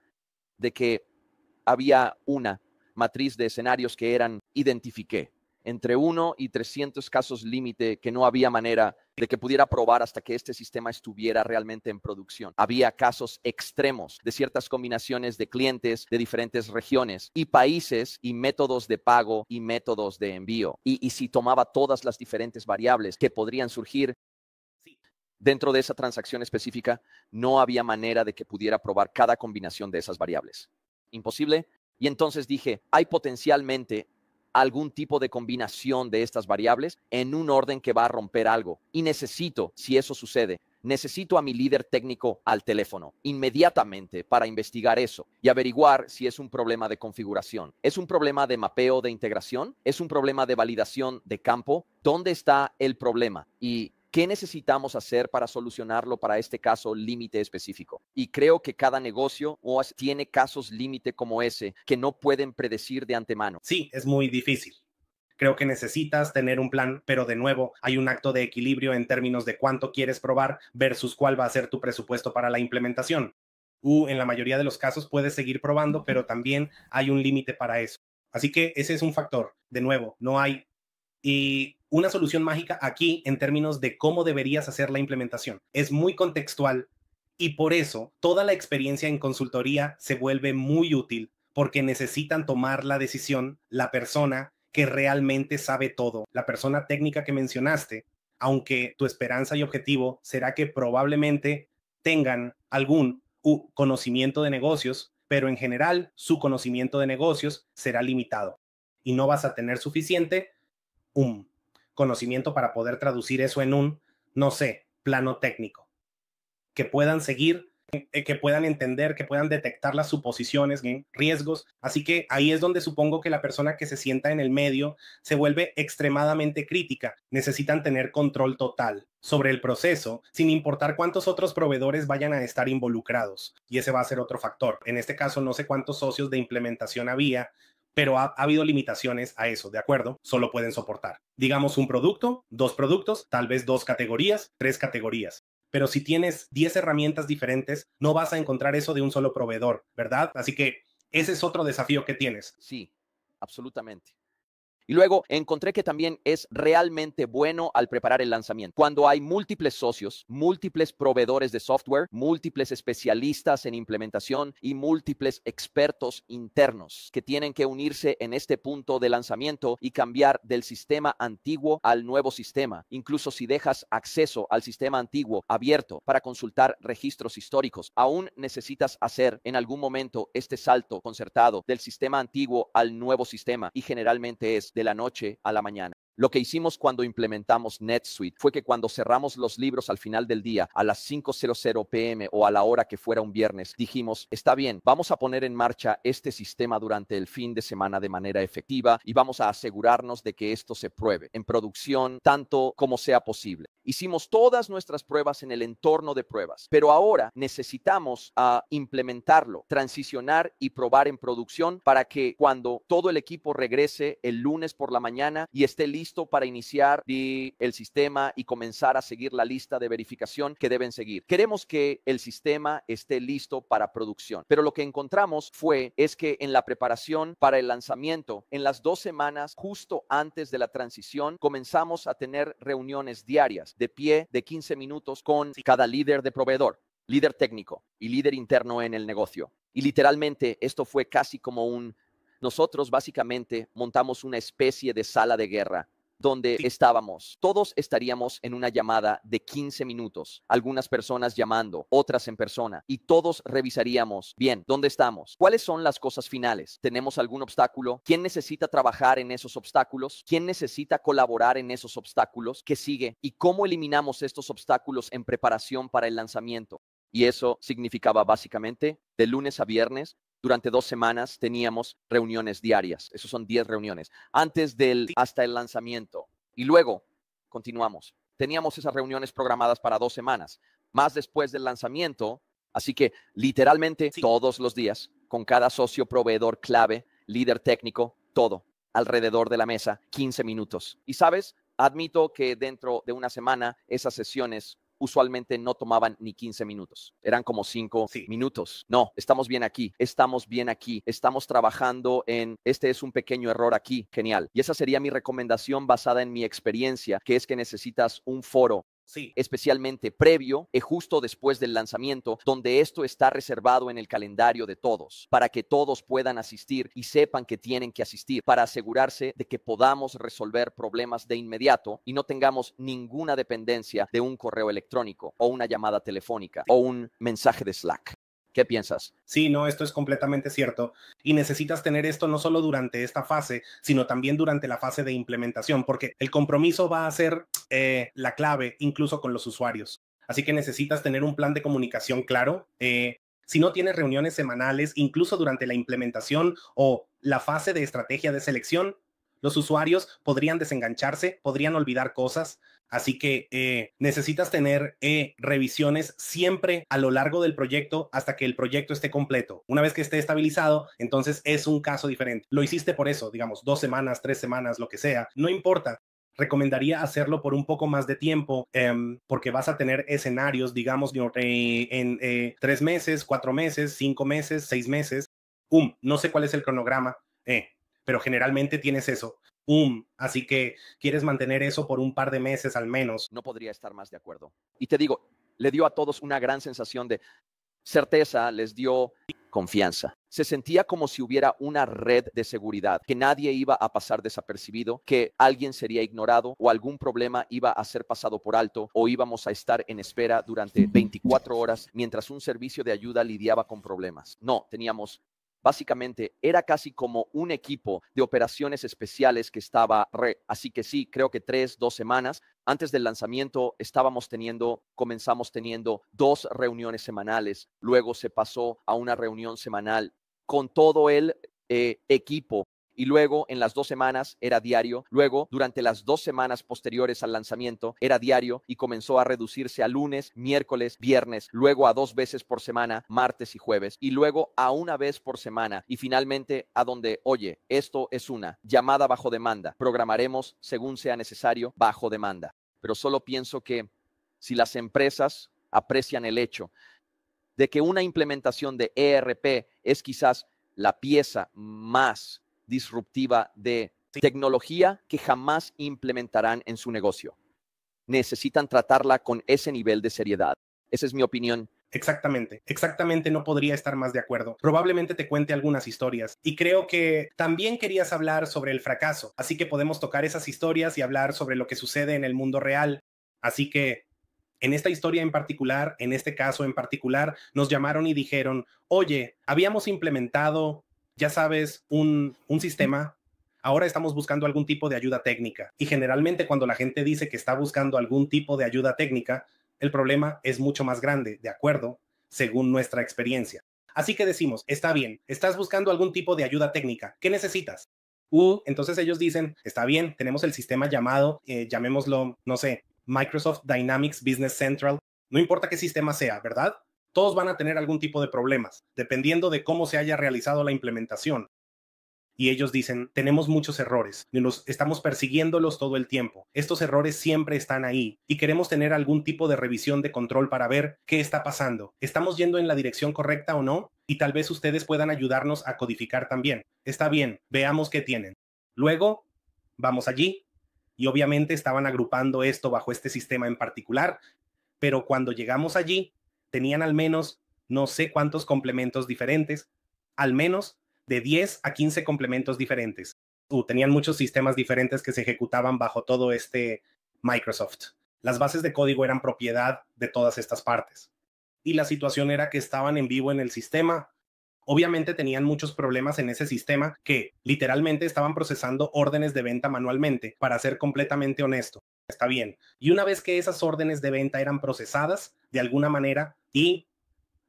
de que había una matriz de escenarios que identifiqué entre 1 y 300 casos límite que no había manera de que pudiera probar hasta que este sistema estuviera realmente en producción. Había casos extremos de ciertas combinaciones de clientes de diferentes regiones y países y métodos de pago y métodos de envío. Y si tomaba todas las diferentes variables que podrían surgir dentro de esa transacción específica, no había manera de que pudiera probar cada combinación de esas variables. Imposible. Y entonces dije, hay potencialmente algún tipo de combinación de estas variables en un orden que va a romper algo. Y necesito, si eso sucede, necesito a mi líder técnico al teléfono inmediatamente para investigar eso y averiguar si es un problema de configuración. ¿Es un problema de mapeo de integración? ¿Es un problema de validación de campo? ¿Dónde está el problema? Y ¿qué necesitamos hacer para solucionarlo para este caso límite específico? Y creo que cada negocio tiene casos límite como ese que no pueden predecir de antemano. Sí, es muy difícil. Creo que necesitas tener un plan, pero de nuevo hay un acto de equilibrio en términos de cuánto quieres probar versus cuál va a ser tu presupuesto para la implementación. En la mayoría de los casos puedes seguir probando, pero también hay un límite para eso. Así que ese es un factor. De nuevo, no hay una solución mágica aquí en términos de cómo deberías hacer la implementación. Es muy contextual y por eso toda la experiencia en consultoría se vuelve muy útil porque necesitan tomar la decisión la persona que realmente sabe todo, la persona técnica que mencionaste, aunque tu esperanza y objetivo será que probablemente tengan algún conocimiento de negocios, pero en general su conocimiento de negocios será limitado y no vas a tener suficiente un conocimiento para poder traducir eso en un, no sé, plano técnico, que puedan seguir, que puedan entender, que puedan detectar las suposiciones, riesgos. Así que ahí es donde supongo que la persona que se sienta en el medio se vuelve extremadamente crítica. Necesitan tener control total sobre el proceso, sin importar cuántos otros proveedores vayan a estar involucrados. Y ese va a ser otro factor. En este caso, no sé cuántos socios de implementación había, pero ha habido limitaciones a eso, ¿de acuerdo? Solo pueden soportar, digamos, un producto, 2 productos, tal vez 2 categorías, 3 categorías. Pero si tienes 10 herramientas diferentes, no vas a encontrar eso de un solo proveedor, ¿verdad? Así que ese es otro desafío que tienes. Sí, absolutamente. Y luego encontré que también es realmente bueno al preparar el lanzamiento. Cuando hay múltiples socios, múltiples proveedores de software, múltiples especialistas en implementación y múltiples expertos internos que tienen que unirse en este punto de lanzamiento y cambiar del sistema antiguo al nuevo sistema. Incluso si dejas acceso al sistema antiguo abierto para consultar registros históricos, aún necesitas hacer en algún momento este salto concertado del sistema antiguo al nuevo sistema y generalmente es de la noche a la mañana. Lo que hicimos cuando implementamos NetSuite fue que cuando cerramos los libros al final del día, a las 5:00 p.m. o a la hora que fuera un viernes, dijimos, está bien, vamos a poner en marcha este sistema durante el fin de semana de manera efectiva y vamos a asegurarnos de que esto se pruebe en producción tanto como sea posible. Hicimos todas nuestras pruebas en el entorno de pruebas, pero ahora necesitamos implementarlo, transicionar y probar en producción para que cuando todo el equipo regrese el lunes por la mañana y esté listo para iniciar el sistema y comenzar a seguir la lista de verificación que deben seguir. Queremos que el sistema esté listo para producción, pero lo que encontramos es que en la preparación para el lanzamiento, en las 2 semanas justo antes de la transición, comenzamos a tener reuniones diarias de pie de 15 minutos con cada líder de proveedor. líder técnico y líder interno en el negocio. Y literalmente esto fue casi como nosotros básicamente montamos una especie de sala de guerra donde estábamos. Todos estaríamos en una llamada de 15 minutos, algunas personas llamando, otras en persona, y todos revisaríamos, bien, ¿dónde estamos? ¿Cuáles son las cosas finales? ¿Tenemos algún obstáculo? ¿Quién necesita trabajar en esos obstáculos? ¿Quién necesita colaborar en esos obstáculos? ¿Qué sigue? ¿Y cómo eliminamos estos obstáculos en preparación para el lanzamiento? Y eso significaba básicamente de lunes a viernes. Durante 2 semanas teníamos reuniones diarias. Esos son 10 reuniones. Hasta el lanzamiento. Y luego continuamos. Teníamos esas reuniones programadas para 2 semanas. Más después del lanzamiento. Así que literalmente todos los días, con cada socio, proveedor clave, líder técnico, todo alrededor de la mesa, 15 minutos. Y sabes, admito que dentro de una semana esas sesiones usualmente no tomaban ni 15 minutos. Eran como 5 minutos. No, estamos bien aquí, estamos trabajando este es un pequeño error aquí, genial. Y esa sería mi recomendación basada en mi experiencia, que es que necesitas un foro. Especialmente previo y justo después del lanzamiento, donde esto está reservado en el calendario de todos, para que todos puedan asistir y sepan que tienen que asistir, para asegurarse de que podamos resolver problemas de inmediato y no tengamos ninguna dependencia de un correo electrónico o una llamada telefónica o un mensaje de Slack. ¿Qué piensas? Sí, no, esto es completamente cierto. Y necesitas tener esto no solo durante esta fase, sino también durante la fase de implementación, porque el compromiso va a ser la clave incluso con los usuarios. Así que necesitas tener un plan de comunicación claro. Si no tienes reuniones semanales, incluso durante la implementación o la fase de estrategia de selección, los usuarios podrían desengancharse, podrían olvidar cosas. Así que necesitas tener revisiones siempre a lo largo del proyecto hasta que el proyecto esté completo. Una vez que esté estabilizado, entonces es un caso diferente. Lo hiciste por eso, digamos, 2 semanas, 3 semanas, lo que sea. No importa. Recomendaría hacerlo por un poco más de tiempo porque vas a tener escenarios, digamos, en 3 meses, 4 meses, 5 meses, 6 meses. No sé cuál es el cronograma, pero generalmente tienes eso. Así que quieres mantener eso por un par de meses al menos. No podría estar más de acuerdo. Y te digo, le dio a todos una gran sensación de certeza, les dio confianza. Se sentía como si hubiera una red de seguridad, que nadie iba a pasar desapercibido, que alguien sería ignorado o algún problema iba a ser pasado por alto o íbamos a estar en espera durante 24 horas mientras un servicio de ayuda lidiaba con problemas. No, teníamos básicamente era casi como un equipo de operaciones especiales que estaba Así que sí, creo que 2 semanas antes del lanzamiento comenzamos teniendo 2 reuniones semanales. Luego se pasó a una reunión semanal con todo el equipo. Y luego en las 2 semanas era diario. Luego, durante las 2 semanas posteriores al lanzamiento, era diario y comenzó a reducirse a lunes, miércoles, viernes, luego a 2 veces por semana, martes y jueves, y luego a 1 vez por semana. Y finalmente a donde, oye, esto es una llamada bajo demanda. Programaremos según sea necesario bajo demanda. Pero solo pienso que si las empresas aprecian el hecho de que una implementación de ERP es quizás la pieza más disruptiva de tecnología que jamás implementarán en su negocio. Necesitan tratarla con ese nivel de seriedad. Esa es mi opinión. Exactamente, no podría estar más de acuerdo. Probablemente te cuente algunas historias y creo que también querías hablar sobre el fracaso, así que podemos tocar esas historias y hablar sobre lo que sucede en el mundo real. Así que en esta historia en particular, en este caso en particular, nos llamaron y dijeron, oye, habíamos implementado, ya sabes, un sistema. Ahora estamos buscando algún tipo de ayuda técnica. Y generalmente cuando la gente dice que está buscando algún tipo de ayuda técnica, el problema es mucho más grande, ¿de acuerdo? Según nuestra experiencia. Así que decimos, está bien, estás buscando algún tipo de ayuda técnica. ¿Qué necesitas? Entonces ellos dicen, está bien, tenemos el sistema llamado, llamémoslo, no sé, Microsoft Dynamics Business Central. No importa qué sistema sea, ¿verdad? Todos van a tener algún tipo de problemas, dependiendo de cómo se haya realizado la implementación. Y ellos dicen, tenemos muchos errores, estamos persiguiéndolos todo el tiempo. Estos errores siempre están ahí y queremos tener algún tipo de revisión de control para ver qué está pasando. ¿Estamos yendo en la dirección correcta o no? Y tal vez ustedes puedan ayudarnos a codificar también. Está bien, veamos qué tienen. Luego, vamos allí y obviamente estaban agrupando esto bajo este sistema en particular, pero cuando llegamos allí, tenían al menos no sé cuántos complementos diferentes, al menos de 10 a 15 complementos diferentes. Tenían muchos sistemas diferentes que se ejecutaban bajo todo este Microsoft. Las bases de código eran propiedad de todas estas partes. Y la situación era que estaban en vivo en el sistema. Obviamente tenían muchos problemas en ese sistema que literalmente estaban procesando órdenes de venta manualmente, para ser completamente honesto. Está bien. Y una vez que esas órdenes de venta eran procesadas de alguna manera y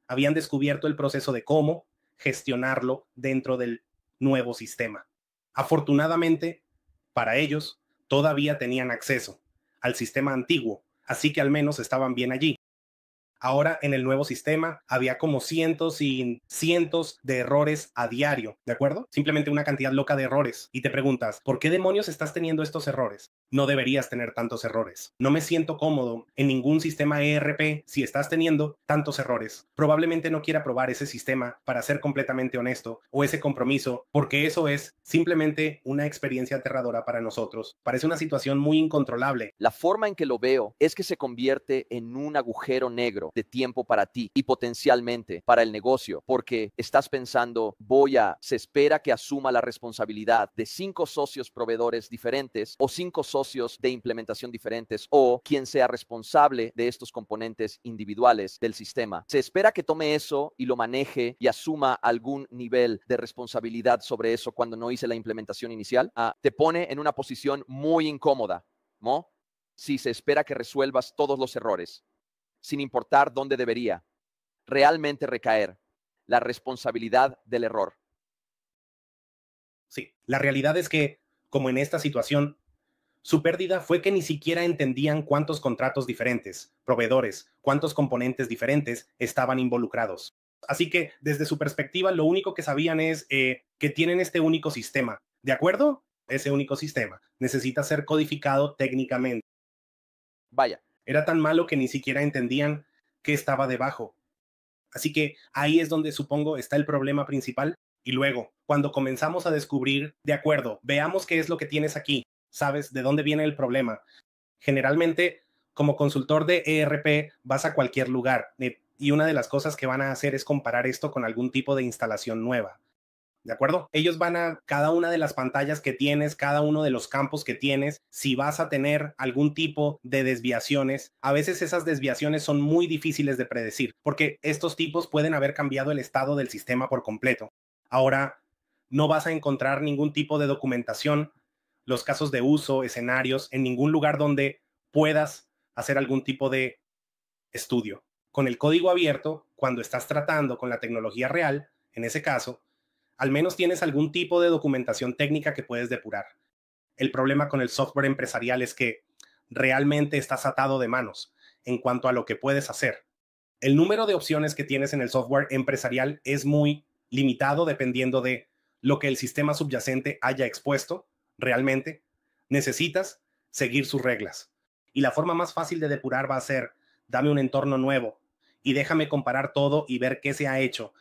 habían descubierto el proceso de cómo gestionarlo dentro del nuevo sistema. Afortunadamente, para ellos, todavía tenían acceso al sistema antiguo, así que al menos estaban bien allí. Ahora en el nuevo sistema había como cientos y cientos de errores a diario, ¿de acuerdo? Simplemente una cantidad loca de errores. Y te preguntas, ¿por qué demonios estás teniendo estos errores? No deberías tener tantos errores. No me siento cómodo en ningún sistema ERP si estás teniendo tantos errores. Probablemente no quiera probar ese sistema, para ser completamente honesto, o ese compromiso, porque eso es simplemente una experiencia aterradora para nosotros. Parece una situación muy incontrolable. La forma en que lo veo es que se convierte en un agujero negro de tiempo para ti y potencialmente para el negocio, porque estás pensando, se espera que asuma la responsabilidad de 5 socios proveedores diferentes o 5 socios de implementación diferentes, o quien sea responsable de estos componentes individuales del sistema. Se espera que tome eso y lo maneje y asuma algún nivel de responsabilidad sobre eso cuando no hice la implementación inicial. Te pone en una posición muy incómoda, ¿no? Si se espera que resuelvas todos los errores, sin importar dónde debería realmente recaer la responsabilidad del error. Sí, la realidad es que, como en esta situación, su pérdida fue que ni siquiera entendían cuántos contratos diferentes, proveedores, cuántos componentes diferentes estaban involucrados. Así que, desde su perspectiva, lo único que sabían es que tienen este único sistema. ¿De acuerdo? Ese único sistema necesita ser codificado técnicamente. Vaya, Era tan malo que ni siquiera entendían qué estaba debajo. Así que ahí es donde supongo está el problema principal. Y luego, cuando comenzamos a descubrir, de acuerdo, veamos qué es lo que tienes aquí, sabes de dónde viene el problema. Generalmente, como consultor de ERP, vas a cualquier lugar y una de las cosas que van a hacer es comparar esto con algún tipo de instalación nueva. ¿De acuerdo? Ellos van a cada una de las pantallas que tienes, cada uno de los campos que tienes, si vas a tener algún tipo de desviaciones. A veces esas desviaciones son muy difíciles de predecir, porque estos tipos pueden haber cambiado el estado del sistema por completo. Ahora, no vas a encontrar ningún tipo de documentación, los casos de uso, escenarios, en ningún lugar donde puedas hacer algún tipo de estudio. Con el código abierto, cuando estás tratando con la tecnología real, en ese caso, al menos tienes algún tipo de documentación técnica que puedes depurar. El problema con el software empresarial es que realmente estás atado de manos en cuanto a lo que puedes hacer. El número de opciones que tienes en el software empresarial es muy limitado dependiendo de lo que el sistema subyacente haya expuesto. Realmente necesitas seguir sus reglas. Y la forma más fácil de depurar va a ser, dame un entorno nuevo y déjame comparar todo y ver qué se ha hecho.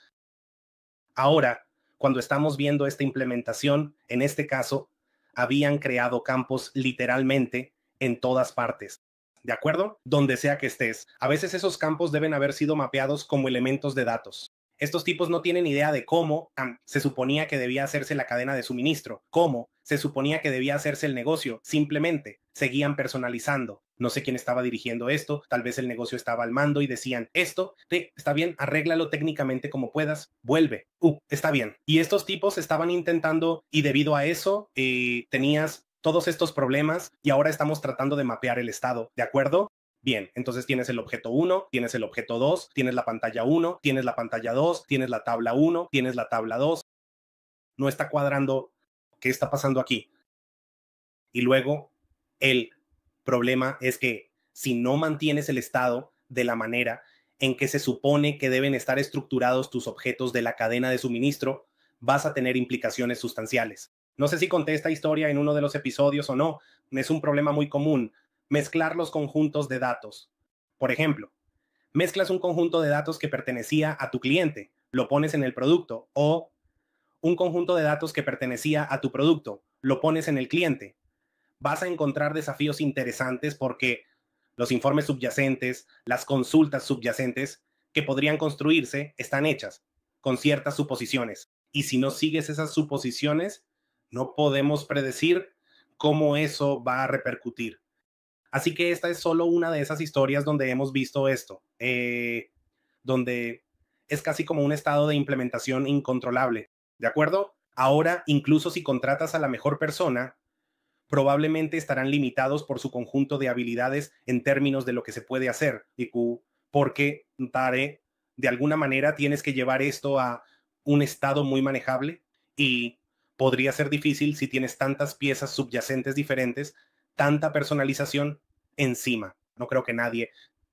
Ahora, cuando estamos viendo esta implementación, en este caso, habían creado campos literalmente en todas partes. ¿De acuerdo? Donde sea que estés. A veces esos campos deben haber sido mapeados como elementos de datos. Estos tipos no tienen idea de cómo se suponía que debía hacerse la cadena de suministro, cómo se suponía que debía hacerse el negocio. Simplemente seguían personalizando. No sé quién estaba dirigiendo esto, tal vez el negocio estaba al mando y decían, esto, está bien, arréglalo técnicamente como puedas, vuelve, está bien. Y estos tipos estaban intentando y debido a eso tenías todos estos problemas y ahora estamos tratando de mapear el estado, ¿de acuerdo? Bien, entonces tienes el objeto 1, tienes el objeto 2, tienes la pantalla 1, tienes la pantalla 2, tienes la tabla 1, tienes la tabla 2. No está cuadrando qué está pasando aquí. Y luego el problema es que si no mantienes el estado de la manera en que se supone que deben estar estructurados tus objetos de la cadena de suministro, vas a tener implicaciones sustanciales. No sé si conté esta historia en uno de los episodios o no. Es un problema muy común mezclar los conjuntos de datos. Por ejemplo, mezclas un conjunto de datos que pertenecía a tu cliente, lo pones en el producto, o un conjunto de datos que pertenecía a tu producto, lo pones en el cliente. Vas a encontrar desafíos interesantes porque los informes subyacentes, las consultas subyacentes que podrían construirse están hechas con ciertas suposiciones. Y si no sigues esas suposiciones, no podemos predecir cómo eso va a repercutir. Así que esta es solo una de esas historias donde hemos visto esto, donde es casi como un estado de implementación incontrolable, ¿de acuerdo? Ahora, incluso si contratas a la mejor persona, probablemente estarán limitados por su conjunto de habilidades en términos de lo que se puede hacer, porque Tare, de alguna manera tienes que llevar esto a un estado muy manejable y podría ser difícil si tienes tantas piezas subyacentes diferentes, tanta personalización encima. No creo que nadie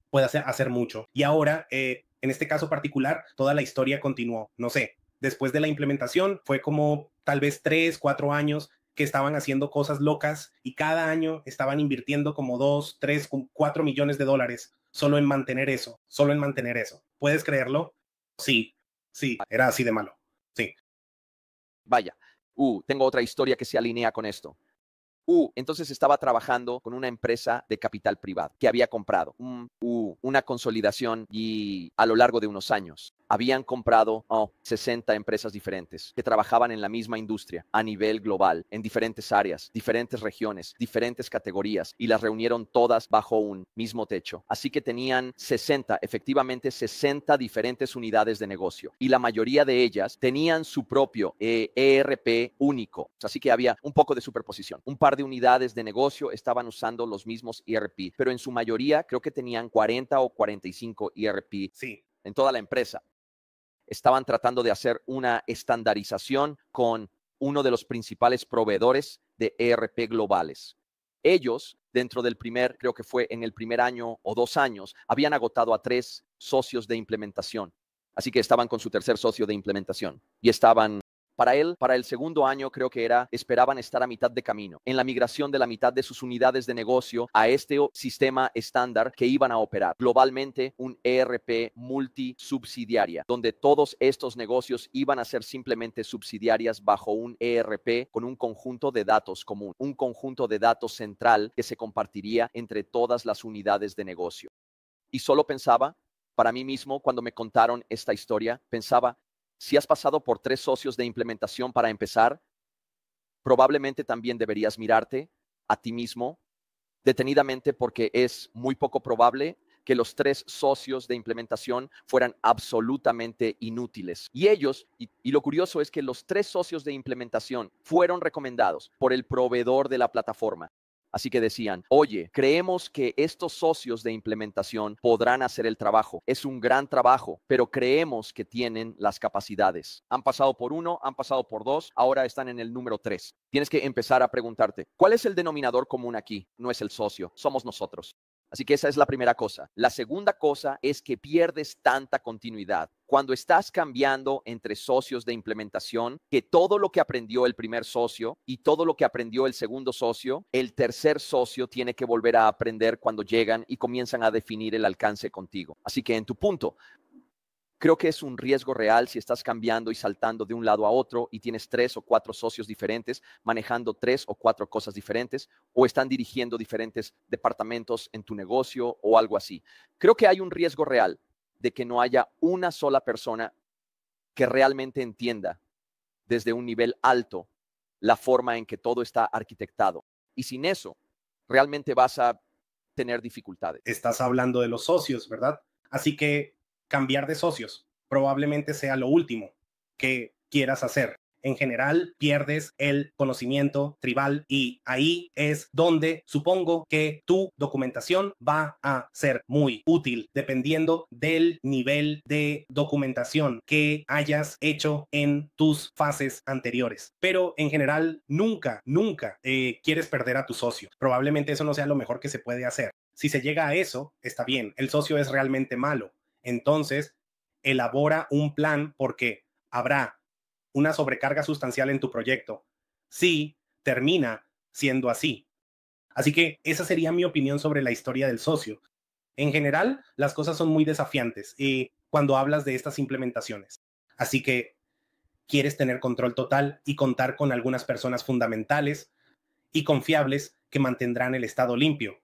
pueda hacer mucho. Y ahora, en este caso particular, toda la historia continuó. No sé, después de la implementación fue como tal vez 3, 4 años que estaban haciendo cosas locas y cada año estaban invirtiendo como 2, 3, 4 millones de dólares solo en mantener eso, solo en mantener eso. ¿Puedes creerlo? Sí, sí, era así de malo. Sí. Vaya, tengo otra historia que se alinea con esto. Entonces estaba trabajando con una empresa de capital privado que había comprado una consolidación y a lo largo de unos años habían comprado 60 empresas diferentes que trabajaban en la misma industria a nivel global, en diferentes áreas, diferentes regiones, diferentes categorías y las reunieron todas bajo un mismo techo. Así que tenían efectivamente 60 diferentes unidades de negocio y la mayoría de ellas tenían su propio ERP único. Así que había un poco de superposición. Un par de unidades de negocio estaban usando los mismos ERP, pero en su mayoría creo que tenían 40 o 45 ERP en toda la empresa. Estaban tratando de hacer una estandarización con uno de los principales proveedores de ERP globales. Ellos, creo que fue en el primer año o 2 años, habían agotado a 3 socios de implementación. Así que estaban con su tercer socio de implementación y estaban para el segundo año creo que esperaban estar a mitad de camino en la migración de la mitad de sus unidades de negocio a este sistema estándar que iban a operar globalmente, un ERP multisubsidiaria, donde todos estos negocios iban a ser simplemente subsidiarias bajo un ERP con un conjunto de datos común, un conjunto de datos central que se compartiría entre todas las unidades de negocio. Y solo pensaba, para mí mismo, cuando me contaron esta historia, pensaba, si has pasado por 3 socios de implementación para empezar, probablemente también deberías mirarte a ti mismo detenidamente porque es muy poco probable que los 3 socios de implementación fueran absolutamente inútiles. Y ellos, y lo curioso es que los 3 socios de implementación fueron recomendados por el proveedor de la plataforma. Así que decían, oye, creemos que estos socios de implementación podrán hacer el trabajo. Es un gran trabajo, pero creemos que tienen las capacidades. Han pasado por 1, han pasado por 2, ahora están en el número 3. Tienes que empezar a preguntarte, ¿cuál es el denominador común aquí? No es el socio, somos nosotros. Así que esa es la primera cosa. La segunda cosa es que pierdes tanta continuidad. Cuando estás cambiando entre socios de implementación, que todo lo que aprendió el primer socio y todo lo que aprendió el segundo socio, el tercer socio tiene que volver a aprender cuando llegan y comienzan a definir el alcance contigo. Así que en tu punto, creo que es un riesgo real si estás cambiando y saltando de un lado a otro y tienes 3 o 4 socios diferentes manejando 3 o 4 cosas diferentes o están dirigiendo diferentes departamentos en tu negocio o algo así. Creo que hay un riesgo real de que no haya una sola persona que realmente entienda desde un nivel alto la forma en que todo está arquitectado. Y sin eso, realmente vas a tener dificultades. Estás hablando de los socios, ¿verdad? Así que cambiar de socios probablemente sea lo último que quieras hacer. En general, pierdes el conocimiento tribal y ahí es donde supongo que tu documentación va a ser muy útil dependiendo del nivel de documentación que hayas hecho en tus fases anteriores. Pero en general, nunca quieres perder a tu socio. Probablemente eso no sea lo mejor que se puede hacer. Si se llega a eso, está bien. El socio es realmente malo. Entonces, elabora un plan porque habrá una sobrecarga sustancial en tu proyecto si termina siendo así. Así que esa sería mi opinión sobre la historia del socio. En general, las cosas son muy desafiantes cuando hablas de estas implementaciones. Así que quieres tener control total y contar con algunas personas fundamentales y confiables que mantendrán el estado limpio.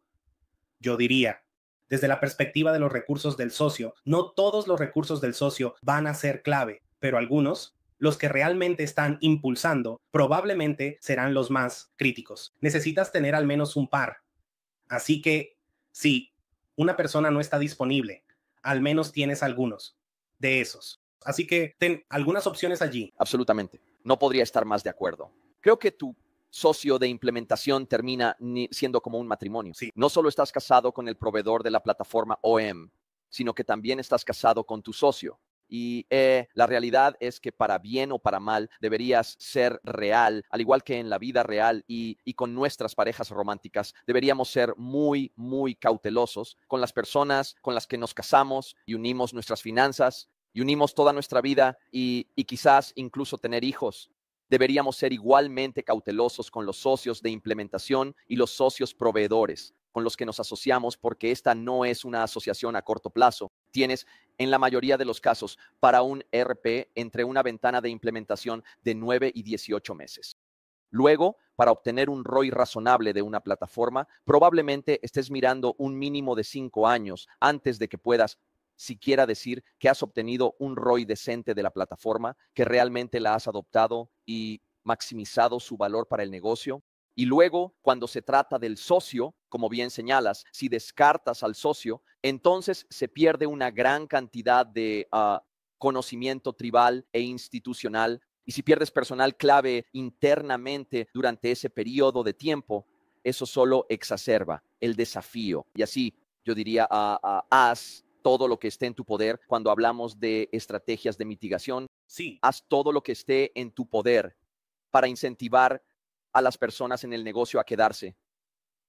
Yo diría, desde la perspectiva de los recursos del socio, no todos los recursos del socio van a ser clave, pero algunos, los que realmente están impulsando, probablemente serán los más críticos. Necesitas tener al menos un par. Así que si una persona no está disponible, al menos tienes algunos de esos. Así que ten algunas opciones allí. Absolutamente. No podría estar más de acuerdo. Creo que tu socio de implementación termina siendo como un matrimonio. Sí. No solo estás casado con el proveedor de la plataforma OEM, sino que también estás casado con tu socio. Y la realidad es que para bien o para mal deberías ser real, al igual que en la vida real y con nuestras parejas románticas, deberíamos ser muy, muy cautelosos con las personas con las que nos casamos y unimos nuestras finanzas y unimos toda nuestra vida y quizás incluso tener hijos. Deberíamos ser igualmente cautelosos con los socios de implementación y los socios proveedores con los que nos asociamos, porque esta no es una asociación a corto plazo. Tienes, en la mayoría de los casos, para un ERP entre una ventana de implementación de 9 y 18 meses. Luego, para obtener un ROI razonable de una plataforma, probablemente estés mirando un mínimo de 5 años antes de que puedas siquiera decir que has obtenido un ROI decente de la plataforma, que realmente la has adoptado y maximizado su valor para el negocio. Y luego, cuando se trata del socio, como bien señalas, si descartas al socio, entonces se pierde una gran cantidad de conocimiento tribal e institucional. Y si pierdes personal clave internamente durante ese periodo de tiempo, eso solo exacerba el desafío. Y así, yo diría, haz todo lo que esté en tu poder cuando hablamos de estrategias de mitigación. Sí. Haz todo lo que esté en tu poder para incentivar a las personas en el negocio a quedarse,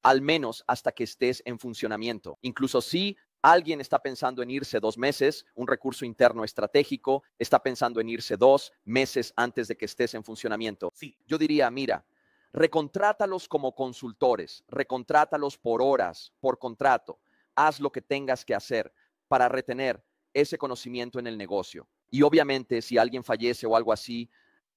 al menos hasta que estés en funcionamiento. Incluso si alguien está pensando en irse 2 meses, un recurso interno estratégico está pensando en irse 2 meses antes de que estés en funcionamiento. Sí. Yo diría, mira, recontrátalos como consultores, recontrátalos por horas, por contrato. Haz lo que tengas que hacer para retener ese conocimiento en el negocio. Y obviamente, si alguien fallece o algo así,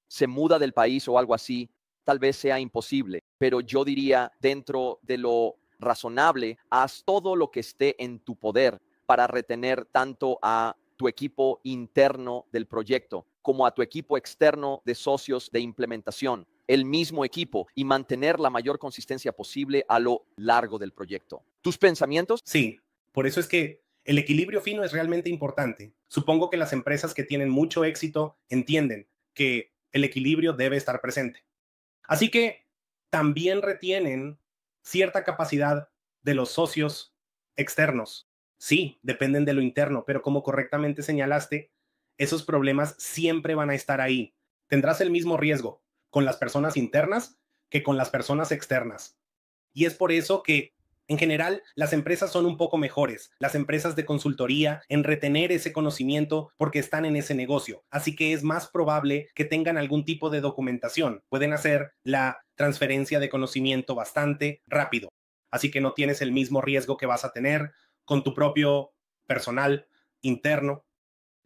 se muda del país o algo así, tal vez sea imposible, pero yo diría, dentro de lo razonable, haz todo lo que esté en tu poder para retener tanto a tu equipo interno del proyecto como a tu equipo externo de socios de implementación, el mismo equipo, y mantener la mayor consistencia posible a lo largo del proyecto. ¿Tus pensamientos? Sí, por eso es que el equilibrio fino es realmente importante. Supongo que las empresas que tienen mucho éxito entienden que el equilibrio debe estar presente. Así que también retienen cierta capacidad de los socios externos. Sí, dependen de lo interno, pero como correctamente señalaste, esos problemas siempre van a estar ahí. Tendrás el mismo riesgo con las personas internas que con las personas externas. Y es por eso que, en general, las empresas son un poco mejores, las empresas de consultoría, en retener ese conocimiento porque están en ese negocio. Así que es más probable que tengan algún tipo de documentación. Pueden hacer la transferencia de conocimiento bastante rápido. Así que no tienes el mismo riesgo que vas a tener con tu propio personal interno.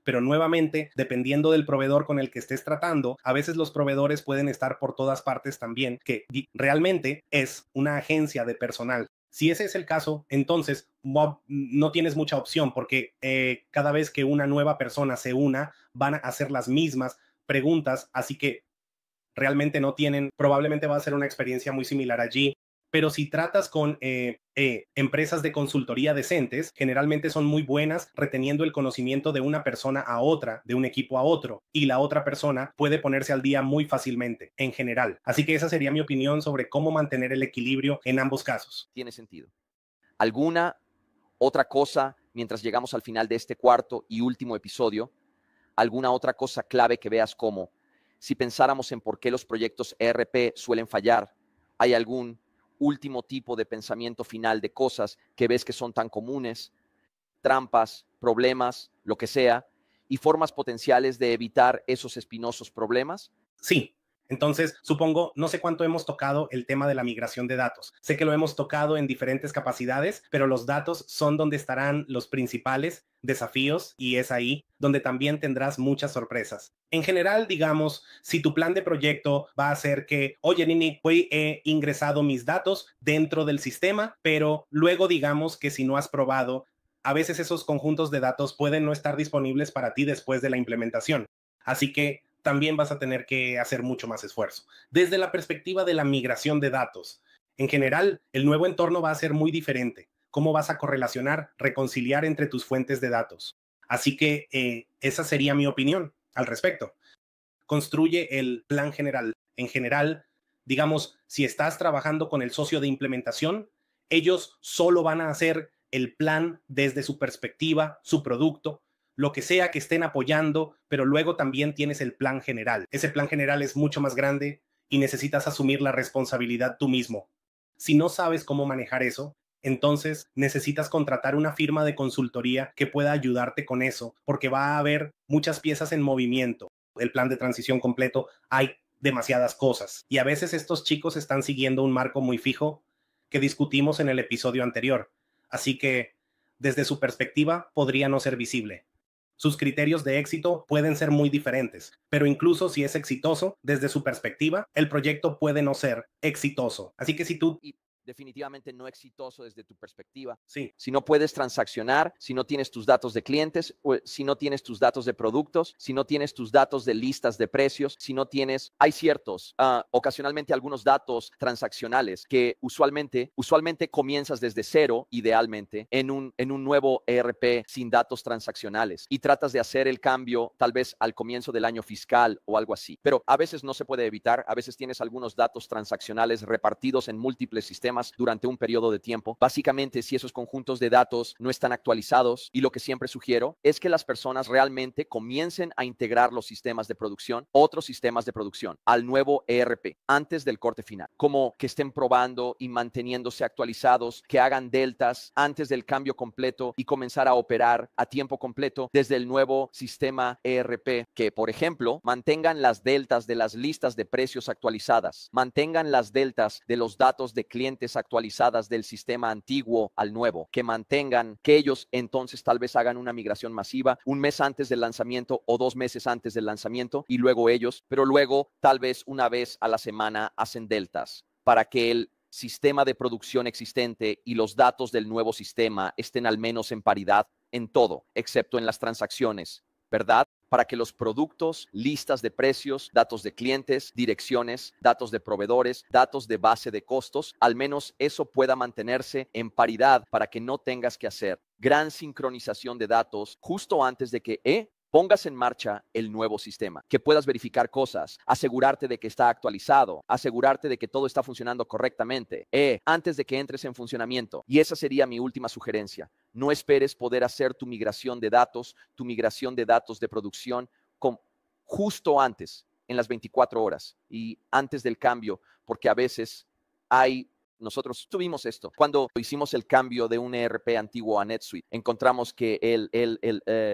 Pero nuevamente, dependiendo del proveedor con el que estés tratando, a veces los proveedores pueden estar por todas partes también, que realmente es una agencia de personal. Si ese es el caso, entonces no tienes mucha opción porque cada vez que una nueva persona se una, van a hacer las mismas preguntas, así que realmente no tienen, probablemente va a ser una experiencia muy similar allí. Pero si tratas con empresas de consultoría decentes, generalmente son muy buenas reteniendo el conocimiento de una persona a otra, de un equipo a otro, y la otra persona puede ponerse al día muy fácilmente, en general. Así que esa sería mi opinión sobre cómo mantener el equilibrio en ambos casos. Tiene sentido. ¿Alguna otra cosa, mientras llegamos al final de este cuarto y último episodio, alguna otra cosa clave que veas como, si pensáramos en por qué los proyectos ERP suelen fallar, hay algún último tipo de pensamiento final de cosas que ves que son tan comunes, trampas, problemas, lo que sea, y formas potenciales de evitar esos espinosos problemas? Sí, Entonces, supongo, no sé cuánto hemos tocado el tema de la migración de datos. Sé que lo hemos tocado en diferentes capacidades, pero los datos son donde estarán los principales desafíos y es ahí donde también tendrás muchas sorpresas. En general, digamos, si tu plan de proyecto va a ser que, oye, Nini, hoy he ingresado mis datos dentro del sistema, pero luego digamos que si no has probado, a veces esos conjuntos de datos pueden no estar disponibles para ti después de la implementación. Así que también vas a tener que hacer mucho más esfuerzo. Desde la perspectiva de la migración de datos, en general, el nuevo entorno va a ser muy diferente. ¿Cómo vas a correlacionar, reconciliar entre tus fuentes de datos? Así que esa sería mi opinión al respecto. Construye el plan general. En general, digamos, si estás trabajando con el socio de implementación, ellos solo van a hacer el plan desde su perspectiva, su producto, lo que sea que estén apoyando, pero luego también tienes el plan general. Ese plan general es mucho más grande y necesitas asumir la responsabilidad tú mismo. Si no sabes cómo manejar eso, entonces necesitas contratar una firma de consultoría que pueda ayudarte con eso, porque va a haber muchas piezas en movimiento. El plan de transición completo, hay demasiadas cosas. Y a veces estos chicos están siguiendo un marco muy fijo que discutimos en el episodio anterior. Así que, desde su perspectiva, podría no ser visible. Sus criterios de éxito pueden ser muy diferentes, pero incluso si es exitoso, desde su perspectiva, el proyecto puede no ser exitoso. Así que si tú... Y definitivamente no exitoso desde tu perspectiva. Sí. Si no puedes transaccionar, si no tienes tus datos de clientes, si no tienes tus datos de productos, si no tienes tus datos de listas de precios, si no tienes, hay ciertos, ocasionalmente algunos datos transaccionales que usualmente comienzas desde cero, idealmente, en un nuevo ERP sin datos transaccionales y tratas de hacer el cambio tal vez al comienzo del año fiscal o algo así. Pero a veces no se puede evitar, a veces tienes algunos datos transaccionales repartidos en múltiples sistemas durante un periodo de tiempo. Básicamente, si esos conjuntos de datos no están actualizados, y lo que siempre sugiero es que las personas realmente comiencen a integrar los sistemas de producción, otros sistemas de producción, al nuevo ERP antes del corte final, como que estén probando y manteniéndose actualizados, que hagan deltas antes del cambio completo y comenzar a operar a tiempo completo desde el nuevo sistema ERP, que por ejemplo mantengan las deltas de las listas de precios actualizadas, mantengan las deltas de los datos de clientes actualizadas del sistema antiguo al nuevo, que mantengan, que ellos entonces tal vez hagan una migración masiva un mes antes del lanzamiento o 2 meses antes del lanzamiento y luego ellos, pero luego tal vez una vez a la semana hacen deltas para que el sistema de producción existente y los datos del nuevo sistema estén al menos en paridad en todo, excepto en las transacciones, ¿verdad? Para que los productos, listas de precios, datos de clientes, direcciones, datos de proveedores, datos de base de costos, al menos eso pueda mantenerse en paridad para que no tengas que hacer gran sincronización de datos justo antes de que pongas en marcha el nuevo sistema, que puedas verificar cosas, asegurarte de que está actualizado, asegurarte de que todo está funcionando correctamente, antes de que entres en funcionamiento. Y esa sería mi última sugerencia. No esperes poder hacer tu migración de datos de producción justo antes, en las 24 horas y antes del cambio, porque a veces nosotros tuvimos esto. Cuando hicimos el cambio de un ERP antiguo a NetSuite, encontramos que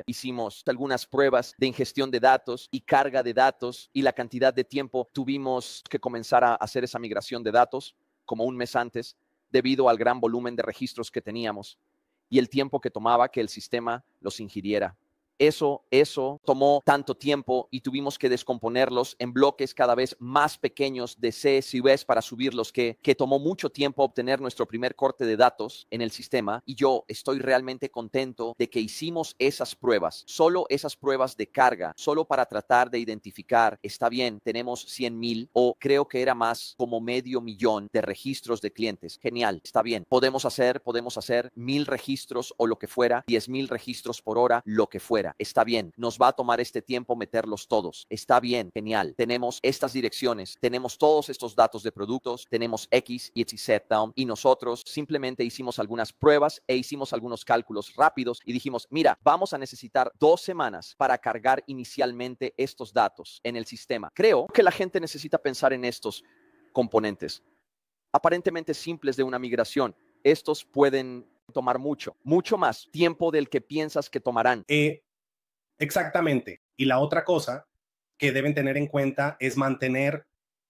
hicimos algunas pruebas de ingestión de datos y carga de datos y la cantidad de tiempo. Tuvimos que comenzar a hacer esa migración de datos como un mes antes debido al gran volumen de registros que teníamos y el tiempo que tomaba que el sistema los ingiriera. Eso tomó tanto tiempo y tuvimos que descomponerlos en bloques cada vez más pequeños de CSVs para subirlos, que tomó mucho tiempo obtener nuestro primer corte de datos en el sistema. Y yo estoy realmente contento de que hicimos esas pruebas, solo esas pruebas de carga, solo para tratar de identificar, está bien, tenemos 100,000 o creo que era más, como 500,000 de registros de clientes. Genial, está bien. Podemos hacer 1,000 registros o lo que fuera, 10,000 registros por hora, lo que fuera. Está bien, nos va a tomar este tiempo meterlos todos. Está bien, genial. Tenemos estas direcciones, tenemos todos estos datos de productos, tenemos X y Z y nosotros simplemente hicimos algunas pruebas e hicimos algunos cálculos rápidos y dijimos, mira, vamos a necesitar 2 semanas para cargar inicialmente estos datos en el sistema. Creo que la gente necesita pensar en estos componentes aparentemente simples de una migración. Estos pueden tomar mucho más tiempo del que piensas que tomarán. Exactamente. Y la otra cosa que deben tener en cuenta es mantener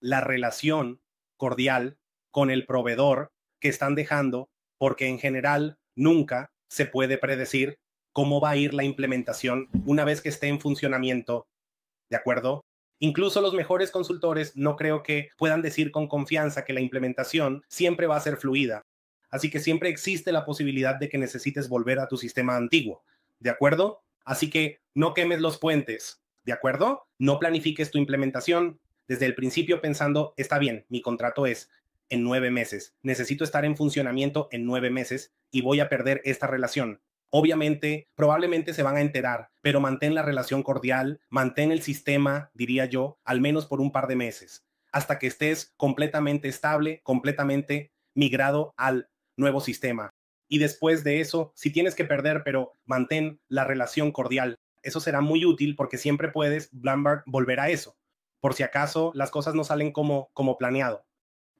la relación cordial con el proveedor que están dejando, porque en general nunca se puede predecir cómo va a ir la implementación una vez que esté en funcionamiento, ¿de acuerdo? Incluso los mejores consultores no creo que puedan decir con confianza que la implementación siempre va a ser fluida. Así que siempre existe la posibilidad de que necesites volver a tu sistema antiguo, ¿de acuerdo? Así que no quemes los puentes, ¿de acuerdo? No planifiques tu implementación desde el principio pensando, está bien, mi contrato es en 9 meses, necesito estar en funcionamiento en 9 meses y voy a perder esta relación. Obviamente, probablemente se van a enterar, pero mantén la relación cordial, mantén el sistema, diría yo, al menos por un par de meses, hasta que estés completamente estable, completamente migrado al nuevo sistema. Y después de eso, si tienes que perder, pero mantén la relación cordial. Eso será muy útil porque siempre puedes, Blambard, volver a eso, por si acaso las cosas no salen como planeado.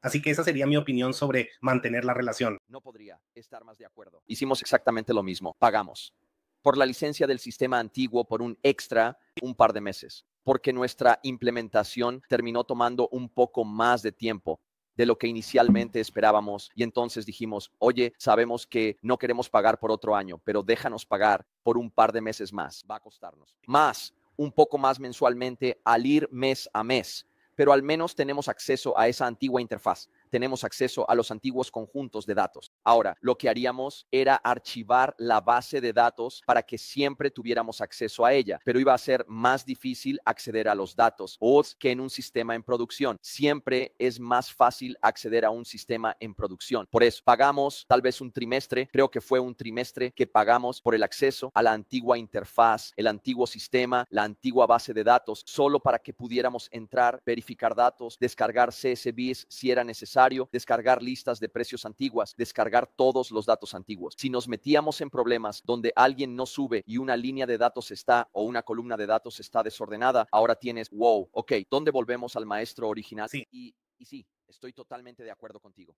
Así que esa sería mi opinión sobre mantener la relación. No podría estar más de acuerdo. Hicimos exactamente lo mismo. Pagamos por la licencia del sistema antiguo por un extra un par de meses, porque nuestra implementación terminó tomando un poco más de tiempo de lo que inicialmente esperábamos. Y entonces dijimos, oye, sabemos que no queremos pagar por otro año, pero déjanos pagar por un par de meses más. Va a costarnos más, un poco más mensualmente al ir mes a mes. Pero al menos tenemos acceso a esa antigua interfaz. Tenemos acceso a los antiguos conjuntos de datos. Ahora, lo que haríamos era archivar la base de datos para que siempre tuviéramos acceso a ella, pero iba a ser más difícil acceder a los datos que en un sistema en producción. Siempre es más fácil acceder a un sistema en producción. Por eso, pagamos tal vez un trimestre, creo que fue un trimestre que pagamos por el acceso a la antigua interfaz, el antiguo sistema, la antigua base de datos, solo para que pudiéramos entrar, verificar datos, descargar CSVs si era necesario, descargar listas de precios antiguas, descargar todos los datos antiguos. Si nos metíamos en problemas donde alguien no sube y una línea de datos está o una columna de datos está desordenada, ahora tienes, wow, ok, ¿dónde volvemos al maestro original? Sí. Y sí, estoy totalmente de acuerdo contigo.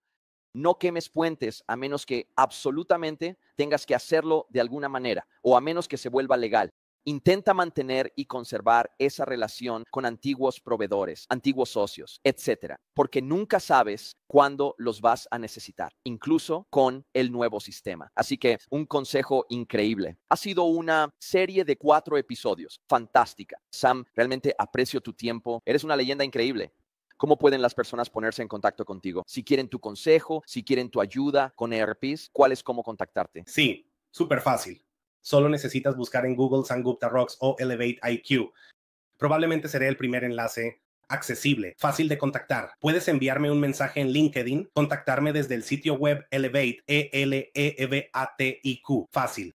No quemes puentes a menos que absolutamente tengas que hacerlo de alguna manera o a menos que se vuelva legal. Intenta mantener y conservar esa relación con antiguos proveedores, antiguos socios, etcétera, porque nunca sabes cuándo los vas a necesitar, incluso con el nuevo sistema. Así que un consejo increíble. Ha sido una serie de 4 episodios, fantástica. Sam, realmente aprecio tu tiempo. Eres una leyenda increíble. ¿Cómo pueden las personas ponerse en contacto contigo? Si quieren tu consejo, si quieren tu ayuda con ERPs, ¿cuál es cómo contactarte? Sí, súper fácil. Solo necesitas buscar en Google Sam Gupta Rocks o Elevate IQ. Probablemente seré el primer enlace accesible, fácil de contactar. Puedes enviarme un mensaje en LinkedIn, contactarme desde el sitio web Elevate, ELEVATIQ. Fácil.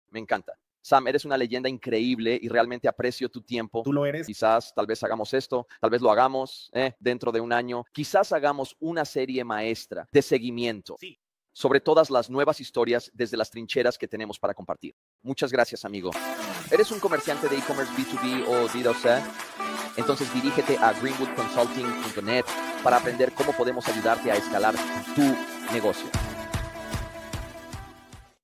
Me encanta. Sam, eres una leyenda increíble y realmente aprecio tu tiempo. Tú lo eres. Quizás, tal vez hagamos esto, tal vez lo hagamos dentro de un año. Quizás hagamos una serie maestra de seguimiento. Sí. Sobre todas las nuevas historias desde las trincheras que tenemos para compartir. Muchas gracias, amigo. ¿Eres un comerciante de e-commerce B2B o D2C? Entonces dirígete a greenwoodconsulting.net para aprender cómo podemos ayudarte a escalar tu negocio.